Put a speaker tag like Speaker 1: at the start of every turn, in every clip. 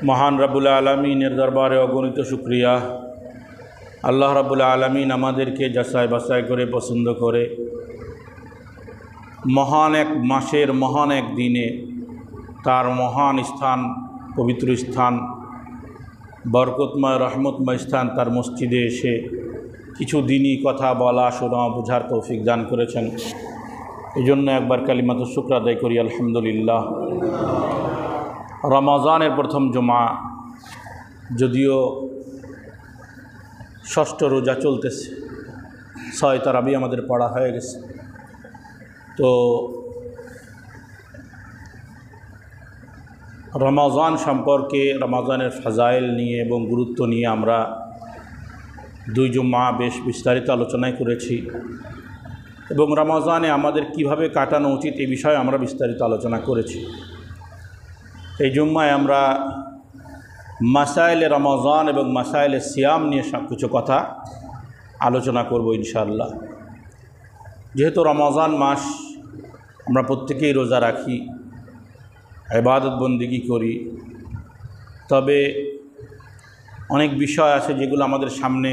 Speaker 1: মহান রব্বুল আলমিনের দরবারে অগণিত শুকরিয়া। আল্লাহ রব্বুল আলমিন আমাদেরকে যাচাই বাছাই করে পছন্দ করে মহান এক মাসের মহান এক দিনে তার মহান স্থান, পবিত্র স্থান, বরকতময় রহমতময় স্থান তার মসজিদে এসে কিছু দিনই কথা বলা, শোনা, বোঝার তৌফিক দান করেছেন। এই জন্য একবার কালিমাতুশ শুকর আদায় করি আলহামদুলিল্লাহ। রমজানের প্রথম জুমা, যদিও ষষ্ঠ রোজা চলতেছে, 6 তারাবি আমাদের পড়া হয়ে গেছে। তো রমজান সম্পর্কে, রমজানের ফাজাইল নিয়ে এবং গুরুত্ব নিয়ে আমরা 2 জুমা বেশ বিস্তারিত আলোচনাই করেছি এবং রমজানে আমাদের কিভাবে কাটানো উচিত এই বিষয়ে আমরা বিস্তারিত আলোচনা করেছি। এই জুম্মায় আমরা মাসাইলে রমজান এবং মাসাইলে সিয়াম নিয়ে সব কিছু কথা আলোচনা করব ইনশাআল্লাহ। যেহেতু রমজান মাস, আমরা প্রত্যেকেই রোজা রাখি, ইবাদত বন্দেগী করি, তবে অনেক বিষয় আছে যেগুলো আমাদের সামনে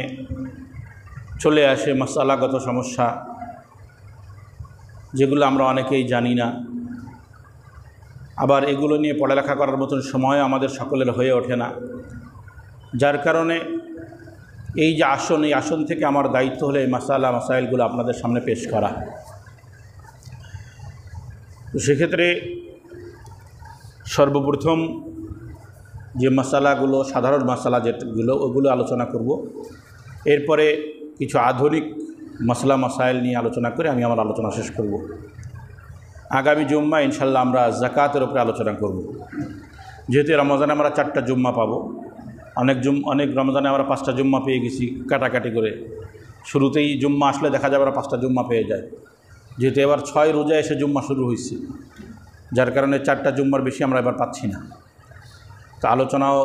Speaker 1: চলে আসে, মাসালাগত সমস্যা, যেগুলো আমরা অনেকেই জানি না। আবার এগুলো নিয়ে পড়ালেখা করার মতন সময় আমাদের সকলের হয়ে ওঠে না, যার কারণে এই যে আসন, এই আসন থেকে আমার দায়িত্ব হলো এই মাসাইলগুলো আপনাদের সামনে পেশ করা। তো সেক্ষেত্রে সর্বপ্রথম যে মাসালাগুলো, সাধারণ মাসালা যেগুলো, ওগুলো আলোচনা করব। এরপরে কিছু আধুনিক মাসাইল নিয়ে আলোচনা করে আমি আমার আলোচনা শেষ করব। আগামী জুম্মা ইনশাল্লাহ আমরা যাকাতের উপরে আলোচনা করব। যেহেতু রমজানে আমরা 4টা জুম্মা পাবো, অনেক রমজানে আমরা 5টা জুম্মা পেয়ে গেছি কাটাকাটি করে। শুরুতেই জুম্মা আসলে দেখা যাবে আমরা 5টা জুম্মা পেয়ে যায়, যেহেতু এবার 6 রোজা এসে জুম্মা শুরু হয়েছে, যার কারণে 4টা জুম্মার বেশি আমরা এবার পাচ্ছি না। তো আলোচনাও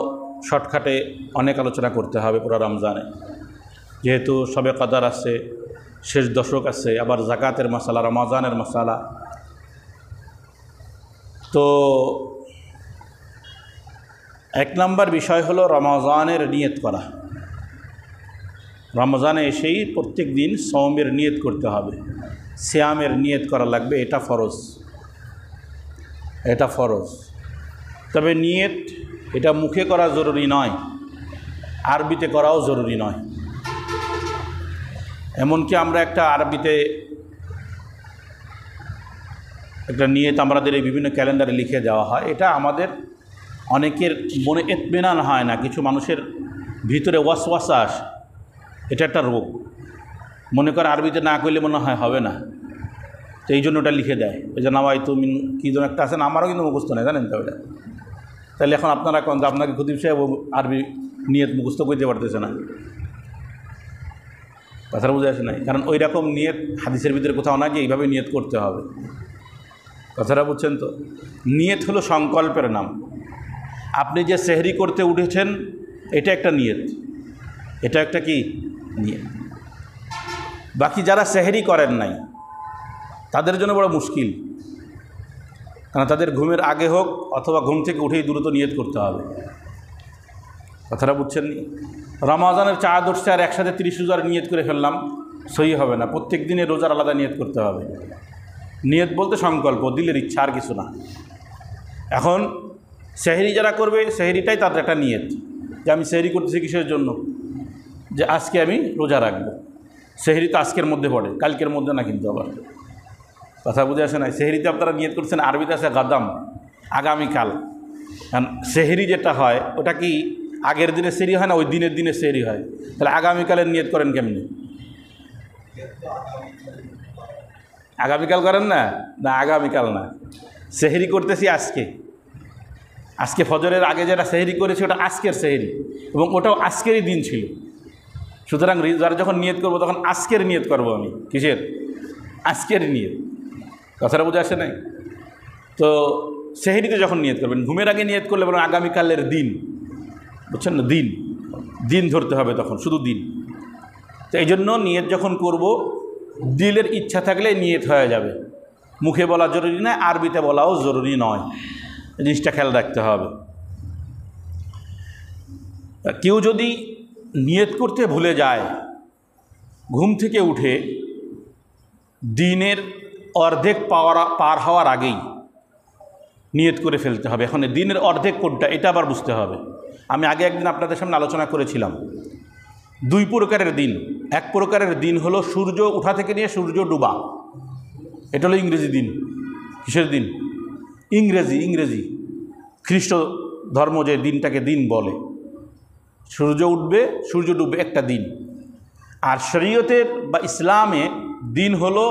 Speaker 1: শর্টকাটে অনেক আলোচনা করতে হবে পুরো রমজানে, যেহেতু শবে কদর আছে, শেষ দশক আছে, আবার যাকাতের মাসালা, রমজানের মাসালা। তো 1 নম্বর বিষয় হলো রমজানের নিয়ত করা। রমজানে এসেই প্রত্যেক দিন সওমের নিয়ত করতে হবে, সিয়ামের নিয়ত করা লাগবে, এটা ফরজ, এটা ফরজ। তবে নিয়ত এটা মুখে করা জরুরি নয়, আরবিতে করাও জরুরি নয়। এমনকি আমরা একটা আরবিতে একটা নিয়ত আমাদের এই বিভিন্ন ক্যালেন্ডারে লিখে দেওয়া হয়, এটা আমাদের অনেকের মনে ইতমিনান হয় না, কিছু মানুষের ভিতরে ওয়াসওয়াসা আসে, এটা একটা রোগ। মনে করে আরবিতে না করলে মনে হয় হবে না, তো এই জন্য ওটা লিখে দেয়। এই যে নাওয়াই তুমি কী যেন একটা আছে না, আমারও কিন্তু মুখস্থ নেই, জানেন তো ওটা। তাহলে এখন আপনারা কোন, আপনাকে খতিব সাহেব আরবি নিয়ত মুখস্থ করতে পারতেছে না, কথাটা বুঝে আসে নাই। কারণ ওই রকম নিয়ত হাদিসের ভিতরে কোথাও না, যে এইভাবে নিয়ত করতে হবে, কথাটা বুঝছেন তো। নিয়ত হলো সংকল্পের নাম। আপনি যে সেহরি করতে উঠেছেন, এটা একটা নিয়ত, এটা একটা কি নিয়ত। বাকি যারা সেহরি করেন নাই তাদের জন্য বড় মুশকিল, কারণ তাদের ঘুমের আগে হোক অথবা ঘুম থেকে উঠেই দ্রুত নিয়ত করতে হবে, কথাটা বুঝছেন নি। রমজানের চাঁদ উঠছে আর একসাথে 30 রোজার নিয়ত করে ফেললাম, সহি হবে না। প্রত্যেক দিনের রোজার আলাদা নিয়ত করতে হবে। নিয়ত বলতে সংকল্প, দিলের ইচ্ছা, আর কিছু না। এখন সেহরি যারা করবে, সেহরিটাই তাদের একটা নিয়ত, যে আমি সেহরি করতেছি কিসের জন্য, যে আজকে আমি রোজা রাখবো। সেহরি তো আজকের মধ্যে পড়ে, কালকের মধ্যে না, কিন্তু আবার কথা বুঝে আসে নাই। সেহরিতে আপনারা নিয়ত করছেন, আরবিতে আছে গাদাম, আগামীকাল। কারণ সেহরি যেটা হয় ওটা কি আগের দিনে সেহরি হয় না, ওই দিনের দিনে সেহরি হয়। তাহলে আগামীকালের নিয়ত করেন কেমনি? আগামীকাল করেন না, না আগামীকাল না, সেহরি করতেছি আজকে। আজকে ফজরের আগে যেটা সেহরি করেছি ওটা আজকের সেহরি, এবং ওটাও আজকেরই দিন ছিল। সুতরাং যারা যখন নিয়ত করবো তখন আজকের নিয়ত করবো আমি, কিসের? আজকের নিয়ত, কথাটা বুঝে আসে নাই। তো সেহরিতে যখন নিয়ত করবেন, ঘুমের আগে নিয়ত করলে বলুন আগামীকালের দিন, বুঝছেন না, দিন দিন ধরতে হবে তখন, শুধু দিন। তো এই জন্য নিয়ত যখন করব, দিলের ইচ্ছা থাকলে নিয়ত হয়ে যাবে, মুখে বলা জরুরি নয়, আরবিতে বলাও জরুরি নয়। এই জিনিসটা খেয়াল রাখতে হবে। কেউ যদি নিয়ত করতে ভুলে যায়, ঘুম থেকে উঠে দিনের অর্ধেক পার হওয়ার আগেই নিয়ত করে ফেলতে হবে। এখন দিনের অর্ধেক কোনটা এটা আবার বুঝতে হবে। আমি আগে একদিন আপনাদের সামনে আলোচনা করেছিলাম দুই প্রকারের দিন। এক প্রকারের দিন হলো সূর্য ওঠা থেকে নিয়ে সূর্য ডুবা, এটা হলো ইংরেজি দিন। কিসের দিন? ইংরেজি খ্রিস্ট ধর্ম যে দিনটাকে দিন বলে, সূর্য উঠবে সূর্য ডুববে একটা দিন। আর শরীয়তের বা ইসলামে দিন হলো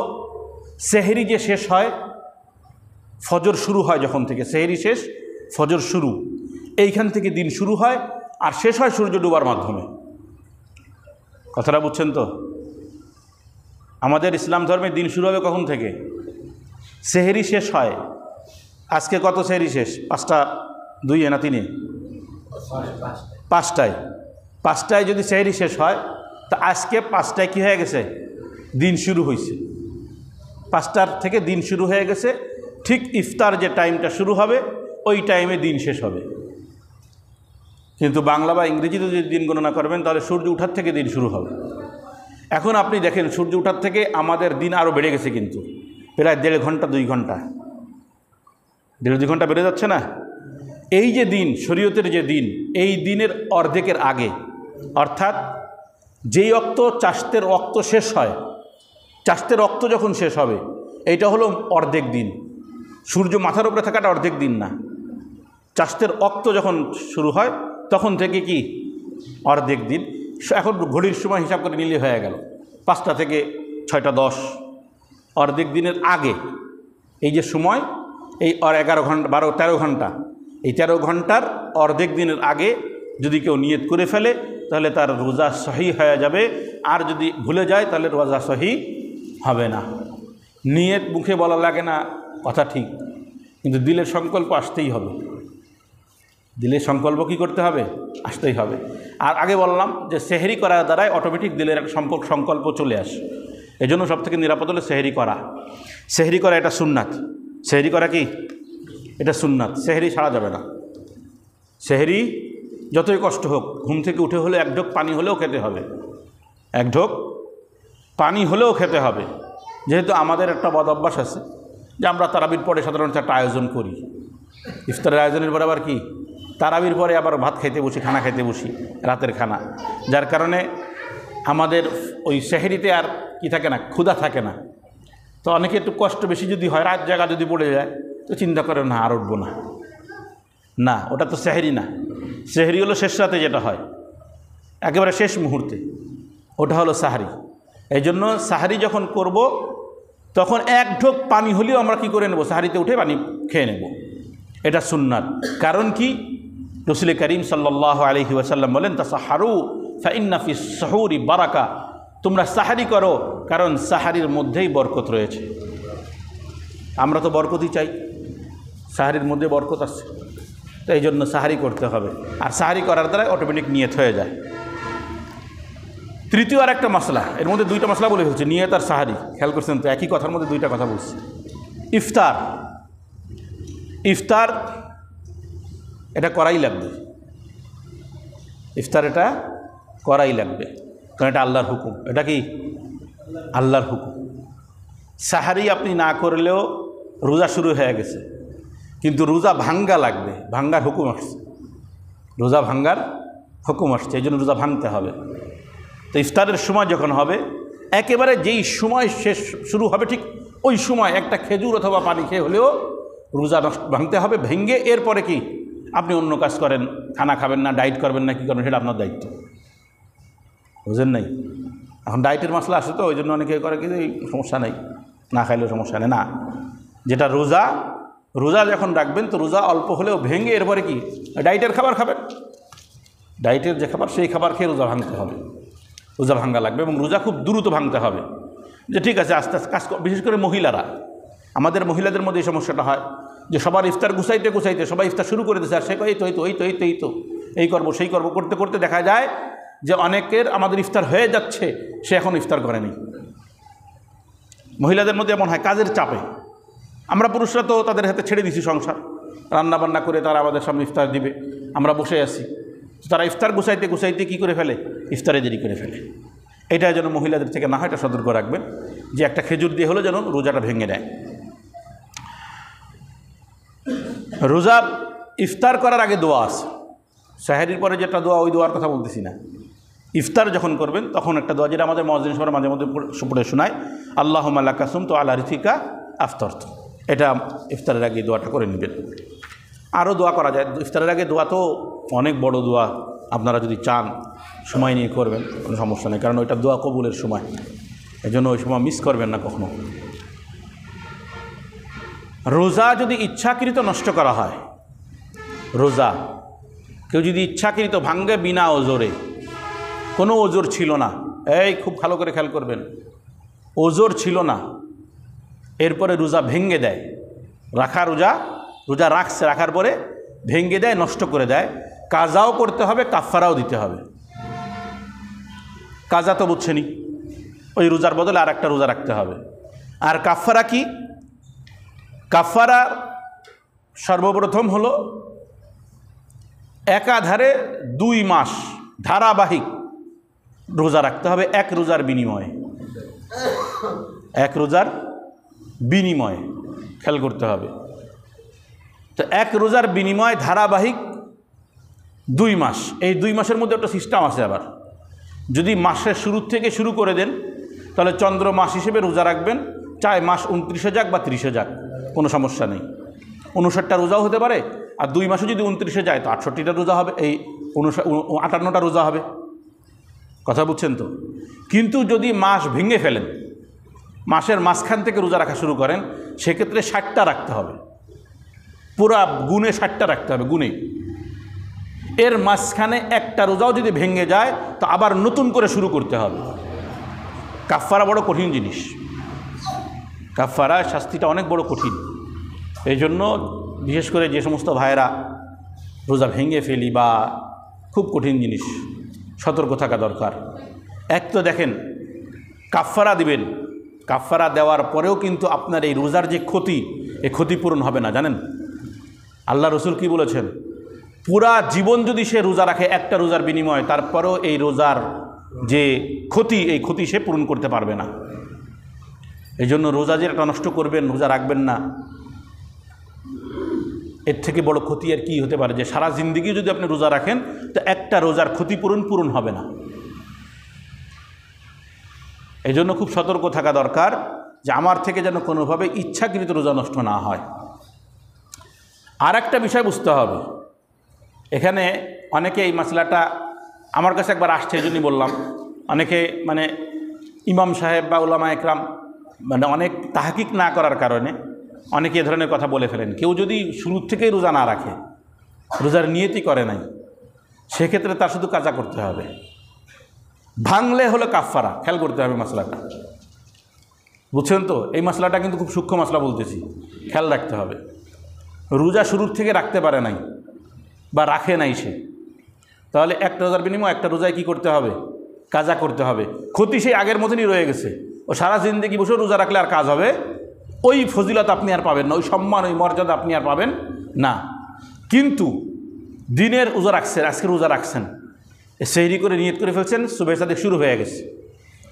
Speaker 1: সেহরি যে শেষ হয়, ফজর শুরু হয় যখন থেকে, সেহরি শেষ ফজর শুরু, এইখান থেকে দিন শুরু হয় আর শেষ হয় সূর্য ডুবার মাধ্যমে। কথাটা বুঝছেন তো? আমাদের ইসলাম ধর্মে দিন শুরু হবে কখন থেকে? সেহরি শেষ হয়। আজকে কত সেহরি শেষ? 5টা 2 না 3? 5টায় যদি সেহরি শেষ হয় তা আজকে 5টায় কী হয়ে গেছে? দিন শুরু হয়েছে। 5টার থেকে দিন শুরু হয়ে গেছে। ঠিক ইফতার যে টাইমটা শুরু হবে ওই টাইমে দিন শেষ হবে। কিন্তু বাংলা বা ইংরেজিতে যদি দিন গণনা করবেন তাহলে সূর্য ওঠার থেকে দিন শুরু হবে। এখন আপনি দেখেন সূর্য ওঠার থেকে আমাদের দিন আরও বেড়ে গেছে, কিন্তু প্রায় 1.5 ঘন্টা 2 ঘন্টা, 1.5-2 ঘন্টা বেড়ে যাচ্ছে না? এই যে দিন, শরীয়তের যে দিন, এই দিনের অর্ধেকের আগে, অর্থাৎ যেই অক্ত চাষতের অক্ত শেষ হয়, চাষতের অক্ত যখন শেষ হবে এইটা হলো অর্ধেক দিন। সূর্য মাথার উপরে থাকাটা অর্ধেক দিন না। চাষতের অক্ত যখন শুরু হয় তখন থেকে কি অর্ধেক দিন। এখন ঘড়ির সময় হিসাব করে নিলে হয়ে গেল 5টা থেকে 6টা 10, অর্ধেক দিনের আগে। এই যে সময়, এই 11 ঘন্টা 13 ঘন্টা, এই 13 ঘন্টার অর্ধেক দিনের আগে যদি কেউ নিয়ত করে ফেলে তাহলে তার রোজা সহি হয়ে যাবে। আর যদি ভুলে যায় তাহলে রোজা সহি হবে না। নিয়ত মুখে বলা লাগে না, কথা ঠিক, কিন্তু দিলের সংকল্প আসতেই হবে। দিলের সংকল্প কি করতে হবে? আসতেই হবে। আর আগে বললাম যে সেহরি করার দ্বারাই অটোমেটিক দিলের একটা সংকল্প চলে আসে। এই জন্য সবথেকে নিরাপদ হলো সেহরি করা। সেহরি করা এটা সুন্নাত। সেহরি করা কি? এটা সুন্নাত। সেহরি ছাড়া যাবে না। সেহরি যতই কষ্ট হোক, ঘুম থেকে উঠে হলে 1 ঢোক পানি হলেও খেতে হবে, 1 ঢোক পানি হলেও খেতে হবে। যেহেতু আমাদের একটা বদ অভ্যাস আছে যে আমরা তারাবির পরে সাধারণত একটা আয়োজন করি। ইফতারের আয়োজনের পরে আবার কি, তারাবির পরে আবার ভাত খাইতে বসি, খানা খাইতে বসি, রাতের খানা। যার কারণে আমাদের ওই সেহরিতে আর কি থাকে না, ক্ষুধা থাকে না। তো অনেকে একটু কষ্ট বেশি যদি হয়, রাত জায়গা যদি পড়ে যায়, তো চিন্তা করে না আর উঠবো না। না, ওটা তো সেহরি না। সেহরি হলো শেষ রাতে যেটা হয়, একেবারে শেষ মুহূর্তে, ওটা হলো সাহারি। এই জন্য সাহারি যখন করব তখন 1 ঢোক পানি হলেও আমরা কি করে নেব? সাহারিতে উঠে পানি খেয়ে নেব। এটা সুন্নাত। কারণ কি? রাসূল করিম সাল্লাল্লাহু আলাইহি ওয়াসাল্লাম বলেন, তাসাহারু ফাইন্না ফিস সাহুরি বারাকা, তোমরা সাহারি করো কারণ সাহারির মধ্যেই বরকত রয়েছে। আমরা তো বরকতই চাই, সাহারির মধ্যে বরকত আছে, তো এই জন্য সাহারি করতে হবে। আর সাহারি করার দ্বারা অটোমেটিক নিয়ত হয়ে যায়। তৃতীয় আর একটা মশলা, এর মধ্যে 2টা মশলা বলে ফেলছে, নিয়ত আর সাহারি। খেয়াল করছেন তো? একই কথার মধ্যে 2টা কথা বলছে। ইফতার, ইফতার এটা করাই লাগবে। ইফতার এটা করাই লাগবে, কারণ এটা আল্লাহর হুকুম। এটা কি? আল্লাহর হুকুম। সাহারি আপনি না করলেও রোজা শুরু হয়ে গেছে, কিন্তু রোজা ভাঙ্গা লাগবে, ভাঙ্গার হুকুম আসছে, রোজা ভাঙ্গার হুকুম আসছে, এই জন্য রোজা ভাঙতে হবে। তো ইফতারের সময় যখন হবে, একেবারে যেই সময় শেষ শুরু হবে ঠিক ওই সময় একটা খেজুর অথবা পানি খেয়ে হলেও রোজা ভাঙতে হবে। ভেঙে এরপরে কি আপনি অন্য কাজ করেন, খানা খাবেন না, ডায়েট করবেন না, কী করবেন সেটা আপনার দায়িত্ব। বুঝেন নাই? এখন ডায়েটের মশলা আসে তো ওই জন্য অনেকে করে কি সমস্যা নেই, না খাইলেও সমস্যা নেই। না, যেটা রোজা, রোজা যখন রাখবেন তো রোজা অল্প হলেও ভেঙে এরপরে কি ডায়েটের খাবার খাবেন, ডায়েটের যে খাবার সেই খাবার খেয়ে রোজা ভাঙতে হবে। রোজা ভাঙ্গা লাগবে এবং রোজা খুব দ্রুত ভাঙতে হবে। যে ঠিক আছে আস্তে আস্তে কাজ, বিশেষ করে মহিলারা, আমাদের মহিলাদের মধ্যে এই সমস্যাটা হয় যে সবার ইফতার গুছাইতে গুছাইতে সবাই ইফতার শুরু করে দিচ্ছে, আর সে এই তো এই তো এই তো এই তো এই তো এই করবো সেই করবো করতে করতে দেখা যায় যে অনেকের আমাদের ইফতার হয়ে যাচ্ছে, সে এখন ইফতার করেনি। মহিলাদের মধ্যে এমন হয় কাজের চাপে, আমরা পুরুষরা তো তাদের হাতে ছেড়ে দিছি সংসার, রান্নাবান্না করে তারা আমাদের সামনে ইফতার দিবে, আমরা বসে আছি। তারা ইফতার গুছাইতে গুছাইতে কী করে ফেলে, ইফতারে দেরি করে ফেলে। এটা যেন মহিলাদের থেকে না হয়, এটা সতর্ক রাখবেন যে একটা খেজুর দিয়ে হলো যেন রোজাটা ভেঙে দেয়। রোজা ইফতার করার আগে দোয়া আছে, সাহেরির পরে যেটা দোয়া, ওই দোয়ার কথা বলতেছি না। ইফতার যখন করবেন তখন একটা দোয়া, যেটা আমাদের মুয়াজ্জিন সাহেবরা মাঝে মধ্যে পড়ে শোনায়, আল্লাহুম্মা লাকা সুমতু আলা রিজিকা আফতারতু। এটা ইফতারের আগে দোয়াটা করে নেবেন। আরও দোয়া করা যায় ইফতারের আগে, দোয়া তো অনেক বড় দোয়া, আপনারা যদি চান সময় নিয়ে করবেন, কোনো সমস্যা নেই, কারণ ওইটা দোয়া কবুলের সময়, এজন্য ওই সময় মিস করবেন না কখনো। রোজা যদি ইচ্ছাকৃত নষ্ট করা হয়, রোজা কেউ যদি ইচ্ছাকৃত ভাঙ্গে বিনা ওজরে, কোনো ওজর ছিল না, এই খুব ভালো করে খেয়াল করবেন, ওজর ছিল না, এরপরে রোজা ভেঙ্গে দেয়, রোজা রাখছে, রাখার পরে ভেঙ্গে দেয়, নষ্ট করে দেয়, কাজাও করতে হবে, কাফারাও দিতে হবে। কাজা তো বুঝছেনই, ওই রোজার বদলে আর একটা রোজা রাখতে হবে। আর কাফারা কি? কাফারা সর্বপ্রথম হলো একাধারে 2 মাস ধারাবাহিক রোজা রাখতে হবে, এক রোজার বিনিময়ে, এক রোজার বিনিময়ে, খেয়াল করতে হবে। তো এক রোজার বিনিময়ে ধারাবাহিক 2 মাস, এই 2 মাসের মধ্যে একটা সিস্টেম আছে। আবার যদি মাসের শুরু থেকে শুরু করে দেন, তাহলে চন্দ্র মাস হিসেবে রোজা রাখবেন, চাই মাস 29-এ যাক বা 30-এ যাক, কোনো সমস্যা নেই। 59টা রোজাও হতে পারে, আর 2 মাসে যদি 29-এ যায় তো 68টা রোজা হবে, এই 58টা রোজা হবে। কথা বুঝছেন তো? কিন্তু যদি মাস ভেঙে ফেলেন, মাসের মাঝখান থেকে রোজা রাখা শুরু করেন, সেক্ষেত্রে 60টা রাখতে হবে, পুরা গুণে 60টা রাখতে হবে, গুণে। এর মাঝখানে একটা রোজাও যদি ভেঙে যায় তো আবার নতুন করে শুরু করতে হবে। কাফারা বড় কঠিন জিনিস, কাফারা শাস্তিটা অনেক বড় কঠিন। এই জন্য বিশেষ করে যে সমস্ত ভাইয়েরা রোজা ভেঙে ফেলি বা খুব কঠিন জিনিস, সতর্ক থাকা দরকার। এক তো দেখেন, কাফারা দিবেন, কাফারা দেওয়ার পরেও কিন্তু আপনার এই রোজার যে ক্ষতি, এই ক্ষতিপূরণ হবে না, জানেন? আল্লাহ রসুল কি বলেছেন? পুরা জীবন যদি সে রোজা রাখে একটা রোজার বিনিময়ে, তারপরেও এই রোজার যে ক্ষতি, এই ক্ষতি সে পূরণ করতে পারবে না। এই জন্য রোজা যে একটা নষ্ট করবেন, রোজা রাখবেন না, এর থেকে বড় ক্ষতি আর কি হতে পারে? যে সারা জিন্দেগি যদি আপনি রোজা রাখেন তো একটা রোজার ক্ষতিপূরণ হবে না। এই জন্য খুব সতর্ক থাকা দরকার যে আমার থেকে যেন কোনোভাবে ইচ্ছাকৃত রোজা নষ্ট না হয়। আর একটা বিষয় বুঝতে হবে, এখানে অনেকে এই মাসলাটা আমার কাছে একবার আসছে, এই জন্যই বললাম, অনেকে মানে ইমাম সাহেব বা উলামা একরাম মানে অনেক তাহকিক না করার কারণে অনেকে এ ধরনের কথা বলে ফেলেন। কেউ যদি শুরুর থেকেই রোজা না রাখে, রোজার নিয়তই করে নাই, সেক্ষেত্রে তার শুধু কাজা করতে হবে, ভাঙলে হলো কাফারা। খেয়াল করতে হবে মশলাটা, বুঝছেন তো? এই মশলাটা কিন্তু খুব সূক্ষ্ম মশলা বলতেছি, খেয়াল রাখতে হবে। রোজা শুরুর থেকে রাখতে পারে নাই বা রাখে নাই সে, তাহলে একটা রোজার বিনিময়ে একটা রোজায় কী করতে হবে? কাজা করতে হবে। ক্ষতি সেই আগের মতনই রয়ে গেছে, ও সারা জিন্দেগি বসে রোজা রাখলে আর কাজ হবে? ওই ফজিলত আপনি আর পাবেন না, ওই সম্মান, ওই মর্যাদা আপনি আর পাবেন না। কিন্তু দিনের রোজা রাখছেন, আজকে রোজা রাখছেন, সেহরি করে নিয়ত করে ফেলছেন, সুবহ সাদেক শুরু হয়ে গেছে,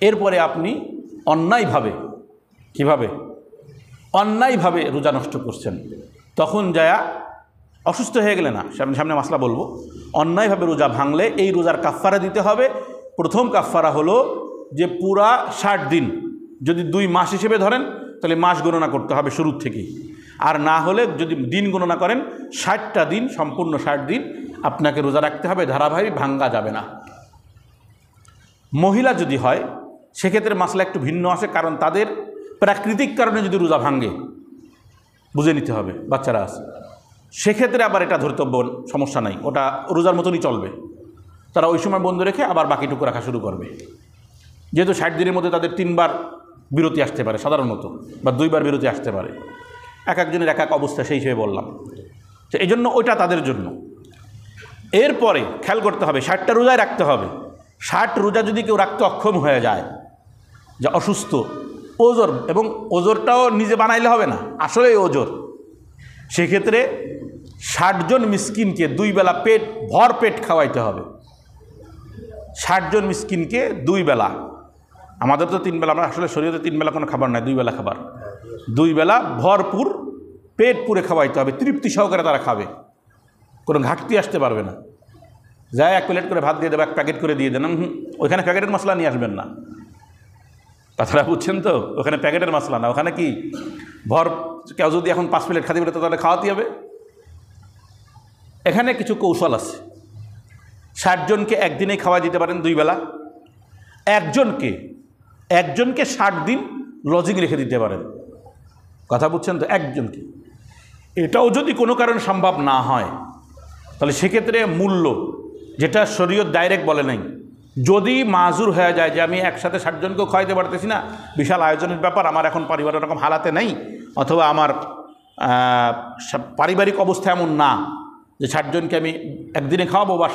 Speaker 1: এরপরে আপনি অন্যায়ভাবে, কিভাবে অন্যায়ভাবে রোজা নষ্ট করছেন, তখন যায়া অসুস্থ হয়ে গেলে না, সামনে মাসলা বলবো, অন্যায়ভাবে রোজা ভাঙলে এই রোজার কাফারা দিতে হবে। প্রথম কাফারা হলো যে পুরা 60 দিন, যদি 2 মাস হিসেবে ধরেন তাহলে মাস গণনা করতে হবে শুরুর থেকেই, আর না হলে যদি দিন গণনা করেন 60টা দিন, সম্পূর্ণ 60 দিন আপনাকে রোজা রাখতে হবে, ধারাবাহিক, ভাঙ্গা যাবে না। মহিলা যদি হয় সেক্ষেত্রে মাসলা একটু ভিন্ন আছে, কারণ তাদের প্রাকৃতিক কারণে যদি রোজা ভাঙ্গে, বুঝে নিতে হবে, বাচ্চারা আছে, সেক্ষেত্রে আবার এটা ধর্তব্য, সমস্যা নাই, ওটা রোজার মতনই চলবে। তারা ওই সময় বন্ধ রেখে আবার বাকিটুকু রাখা শুরু করবে, যেহেতু 60 দিনের মধ্যে তাদের 3 বার বিরতি আসতে পারে সাধারণত, বা 2 বার বিরতি আসতে পারে, এক একজনের এক এক অবস্থা, সেই হিসেবে বললাম। তো এই জন্য ওইটা তাদের জন্য। এরপরে খেয়াল করতে হবে 60টা রোজায় রাখতে হবে। 60 রোজা যদি কেউ রাখতে অক্ষম হয়ে যায়, যা অসুস্থ, ওজোর, এবং ওজোরটাও নিজে বানাইলে হবে না, আসলে ওজোর, সেক্ষেত্রে 60 জন মিসকিনকে 2 বেলা পেট ভর পেট খাওয়াইতে হবে। 60 জন মিসকিনকে 2 বেলা, আমাদের তো 3 বেলা, আমরা আসলে শরীয়তে 3 বেলা কোনো খাবার নাই, 2 বেলা খাবার, 2 বেলা ভরপুর পেট পুরে খাওয়াইতে হবে, তৃপ্তি সহকারে তারা খাবে, কোনো ঘাটতি আসতে পারবে না। যায় 1 প্লেট করে ভাত দিয়ে দেবে, 1 প্যাকেট করে দিয়ে দেন, ওইখানে প্যাকেটের মশলা নিয়ে আসবেন না, তাছাড়া বুঝছেন তো, ওখানে প্যাকেটের মশলা না, ওখানে কি ভর, কেউ যদি এখন 5 প্লেট খাতে বলে তো তাহলে খাওয়াতে হবে। এখানে কিছু কৌশল আছে। 60 জনকে একদিনেই খাওয়া দিতে পারেন 2 বেলা, একজনকে 60 দিন লজিং রেখে দিতে পারেন, কথা বুঝছেন তো, একজনকে। এটাও যদি কোনো কারণে সম্ভব না হয় তাহলে সেক্ষেত্রে মূল্য, যেটা শরীয়ত ডাইরেক্ট বলে নাই, যদি মাজুর হয়ে যায় যে আমি একসাথে 60 জনকেও খাওয়াইতে পারতেছি না, বিশাল আয়োজনের ব্যাপার, আমার এখন পরিবারের রকম হালাতে নেই, অথবা আমার পারিবারিক অবস্থা এমন না যে 60 জনকে আমি একদিনে খাওয়াবো, বা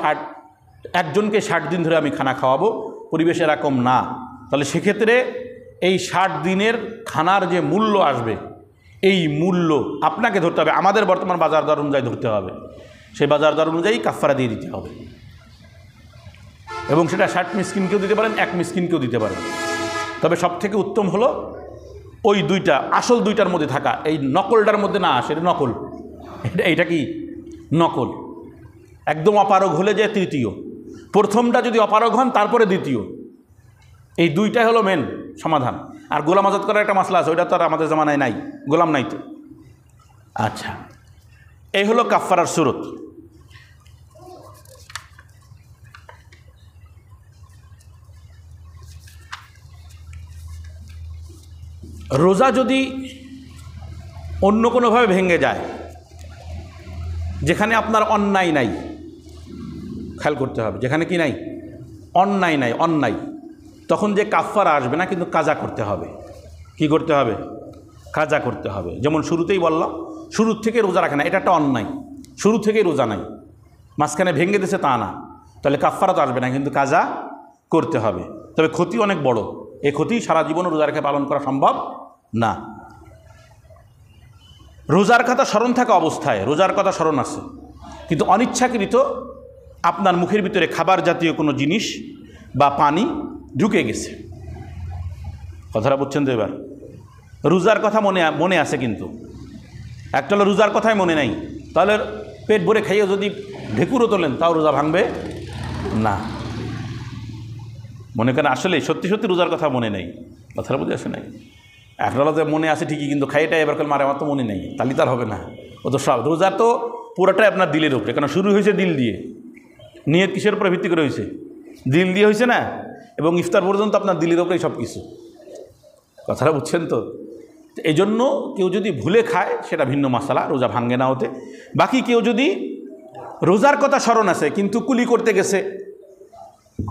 Speaker 1: একজনকে 60 দিন ধরে আমি খানা খাওয়াবো, পরিবেশ এরকম না, তাহলে সেক্ষেত্রে এই 60 দিনের খানার যে মূল্য আসবে, এই মূল্য আপনাকে ধরতে হবে, আমাদের বর্তমান বাজার দর অনুযায়ী ধরতে হবে, সেই বাজার দর অনুযায়ী কাফারা দিয়ে দিতে হবে, এবং সেটা 60 মিসকিনকেও দিতে পারেন, 1 মিসকিনকেও দিতে পারেন। তবে সবথেকে উত্তম হলো ওই 2টা, আসল 2টার মধ্যে থাকা, এই নকলটার মধ্যে না আসে, এটা নকল, এইটা কি নকল, একদম অপারগ হলে যে তৃতীয়, প্রথমটা যদি অপারগ হন তারপরে দ্বিতীয়, এই 2টাই হলো মেন সমাধান। আর গোলাম আজাদ করার একটা মাসলা আছে, ওইটা তো আর আমাদের জামানায় নাই, গোলাম নাই তো। আচ্ছা, এই হলো কাফারার সুরত। রোজা যদি অন্য কোনোভাবে ভেঙে যায়, যেখানে আপনার অন্যায় নাই, খেয়াল করতে হবে, যেখানে কি নাই, অন্যায় নাই, অন্যায়, তখন যে কাফারা আসবে না, কিন্তু কাজা করতে হবে। কি করতে হবে? কাজা করতে হবে। যেমন শুরুতেই বললাম, শুরুর থেকে রোজা রাখে না, এটা একটা অন্যায়, শুরু থেকেই রোজা নাই, মাঝখানে ভেঙে দিয়েছে তা না, তাহলে কাফারা তো আসবে না, কিন্তু কাজা করতে হবে। তবে ক্ষতি অনেক বড়, এই ক্ষতি সারা জীবন রোজা রেখে পালন করা সম্ভব না। রোজার কথা স্মরণ থাকা অবস্থায় রোজার কথা স্মরণ আছে, কিন্তু অনিচ্ছাকৃত আপনার মুখের ভিতরে খাবার জাতীয় কোনো জিনিস বা পানি ঢুকে গেছে, কথাটা বুঝছেন তো? এবার রোজার কথা মনে আছে, কিন্তু একটা হলো রোজার কথাই মনে নাই, তাহলে পেট ভরে খাইয়ে যদি ঢেকুরও তোলেন তাও রোজা ভাঙবে না। মনে করেন আসলে সত্যি সত্যি রোজার কথা মনে নেই, কথাটা বুঝে আসে নাই। একটা হলো যে মনে আছে ঠিকই, কিন্তু খাইটাই এবার মারে আমার তো মনে নেই, তাহলে তার হবে না। ও তো সব রোজা তো পুরোটাই আপনার দিলের উপরে, কারণ শুরু হয়েছে দিল দিয়ে, নিয়ত কিসের উপরে ভিত্তি করে হয়েছে? দিল দিয়ে হয়েছে না, এবং ইফতার পর্যন্ত আপনার দিলের উপরেই সব কিছু, কথাটা বুঝছেন তো? এই জন্য কেউ যদি ভুলে খায় সেটা ভিন্ন মশলা, রোজা ভাঙ্গে না হতে। বাকি কেউ যদি রোজার কথা স্মরণ আছে কিন্তু কুলি করতে গেছে,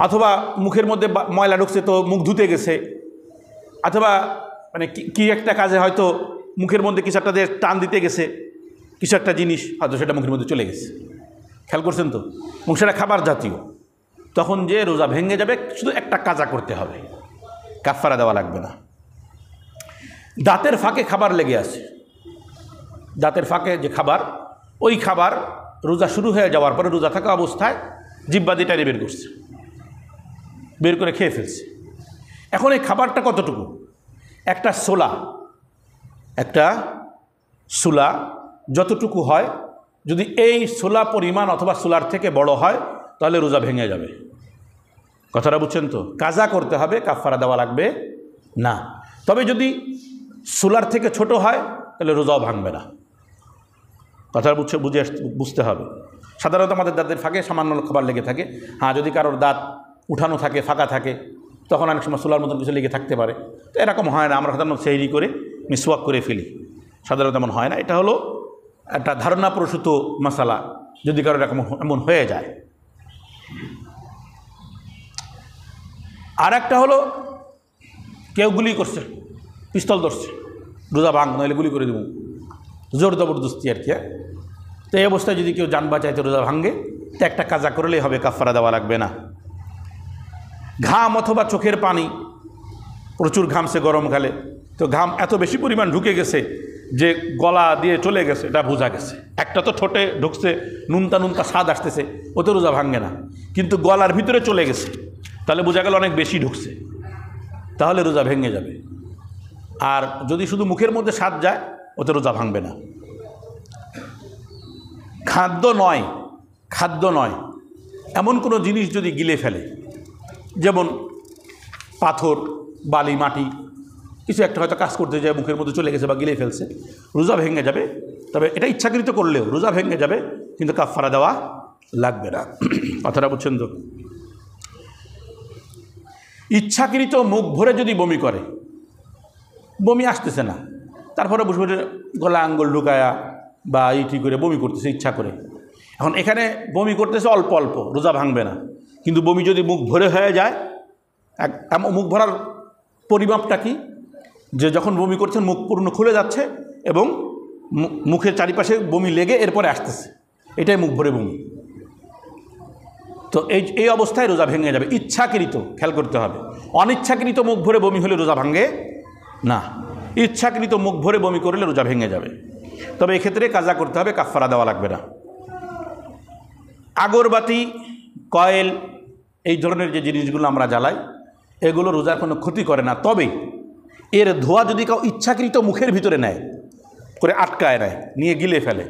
Speaker 1: অথবা মুখের মধ্যে ময়লা ঢুকছে তো মুখ ধুতে গেছে, অথবা মানে কি একটা কাজে হয়তো মুখের মধ্যে কিছু একটা দিয়ে টান দিতে গেছে, কিছু একটা জিনিস হয়তো সেটা মুখের মধ্যে চলে গেছে, খেয়াল করছেন তো, এবং সেটা খাবার জাতীয়, তখন যে রোজা ভেঙে যাবে, শুধু একটা কাজা করতে হবে, কাফারা দেওয়া লাগবে না। দাঁতের ফাঁকে খাবার লেগে আছে, দাঁতের ফাঁকে যে খাবার, ওই খাবার রোজা শুরু হয়ে যাওয়ার পরে রোজা থাকা অবস্থায় জিহ্বা দিয়ে টাইনে বের করছে, বের করে খেয়ে ফেলছে। এখন এই খাবারটা কতটুকু? একটা সোলা যতটুকু হয়, যদি এই সোলা পরিমাণ অথবা সোলার থেকে বড় হয় তাহলে রোজা ভেঙে যাবে, কথাটা বুঝছেন তো? কাজা করতে হবে, কাফারা দেওয়া লাগবে না। তবে যদি সোলার থেকে ছোট হয় তাহলে রোজাও ভাঙবে না, কথাটা বুঝতে হবে। সাধারণত আমাদের দাঁতের ফাঁকে সামান্য খাবার লেগে থাকে, হ্যাঁ যদি কারোর দাঁত উঠানো থাকে, ফাঁকা থাকে, তখন অনেক সময় সোলার মতন কিছু লেগে থাকতে পারে, তো এরকম হয় না। আমরা সাধারণত সেহরি করে মিসওয়াক করে ফেলি, সাধারণত এমন হয় না। এটা হলো একটা ধারণা প্রসূত মশালা, যদি কারোর এমন হয়ে যায়। আর একটা হলো কেউ গুলি করছে, পিস্তল ধরছে, রোজা ভাঙ নাহলে গুলি করে দেব, জোর জবরদস্তি আর কি। তো এই অবস্থায় যদি কেউ যান বাঁচাইতে রোজা ভাঙে, তো একটা কাজা করলেই হবে, কাফারা দেওয়া লাগবে না। ঘাম অথবা চোখের পানি, প্রচুর ঘামছে গরমকালে, তো ঘাম এত বেশি পরিমাণ ঢুকে গেছে যে গলা দিয়ে চলে গেছে এটা বোঝা গেছে, একটা তো ঠোঁটে ঢুকছে, নুনতা নুনতা স্বাদ আসতেছে, ওতে রোজা ভাঙে না, কিন্তু গলার ভিতরে চলে গেছে তাহলে বোঝা গেল অনেক বেশি ঢুকছে, তাহলে রোজা ভেঙে যাবে। আর যদি শুধু মুখের মধ্যে স্বাদ যায় ওতে রোজা ভাঙবে না। খাদ্য নয় এমন কোনো জিনিস যদি গিলে ফেলে, যেমন পাথর, বালি, মাটি, কিছু একটা হয়তো কাজ করতে যায় মুখের মধ্যে চলে গেছে বা গিলে ফেলছে, রোজা ভেঙে যাবে। তবে এটা ইচ্ছাকৃত করলেও রোজা ভেঙে যাবে, কিন্তু কাফারা দেওয়া লাগবে না। কথাটা বুঝছেন তো? ইচ্ছাকৃত মুখ ভরে যদি বমি করে, বমি আসতেছে না, তারপরে বসে বসে গলা আঙ্গুল ঢুকায়া বা ইটি করে বমি করতেছে ইচ্ছা করে, এখন এখানে বমি করতেছে অল্প অল্প, রোজা ভাঙবে না। কিন্তু বমি যদি মুখ ভরে হয়ে যায়, মুখ ভরার পরিমাপটা কি, যে যখন বমি করছেন মুখ পূর্ণ খুলে যাচ্ছে এবং মুখের চারিপাশে বমি লেগে এরপরে আসতেছে, এটাই মুখ ভরে বমি। তো এই অবস্থায় রোজা ভেঙে যাবে। ইচ্ছাকৃত, খেয়াল করতে হবে, অনিচ্ছাকৃত মুখ ভরে বমি হলে রোজা ভাঙে না, ইচ্ছাকৃত মুখ ভরে বমি করলে রোজা ভেঙে যাবে। তবে এক্ষেত্রে কাজা করতে হবে, কাফারা দেওয়া লাগবে না। আগরবাতি, কয়েল, এই ধরনের যে জিনিসগুলো আমরা জ্বালাই, এগুলো রোজার কোনো ক্ষতি করে না। তবে এর ধোঁয়া যদি কেউ ইচ্ছাকৃত মুখের ভিতরে নেয়, করে আটকায় নেয়, নিয়ে গিলে ফেলে,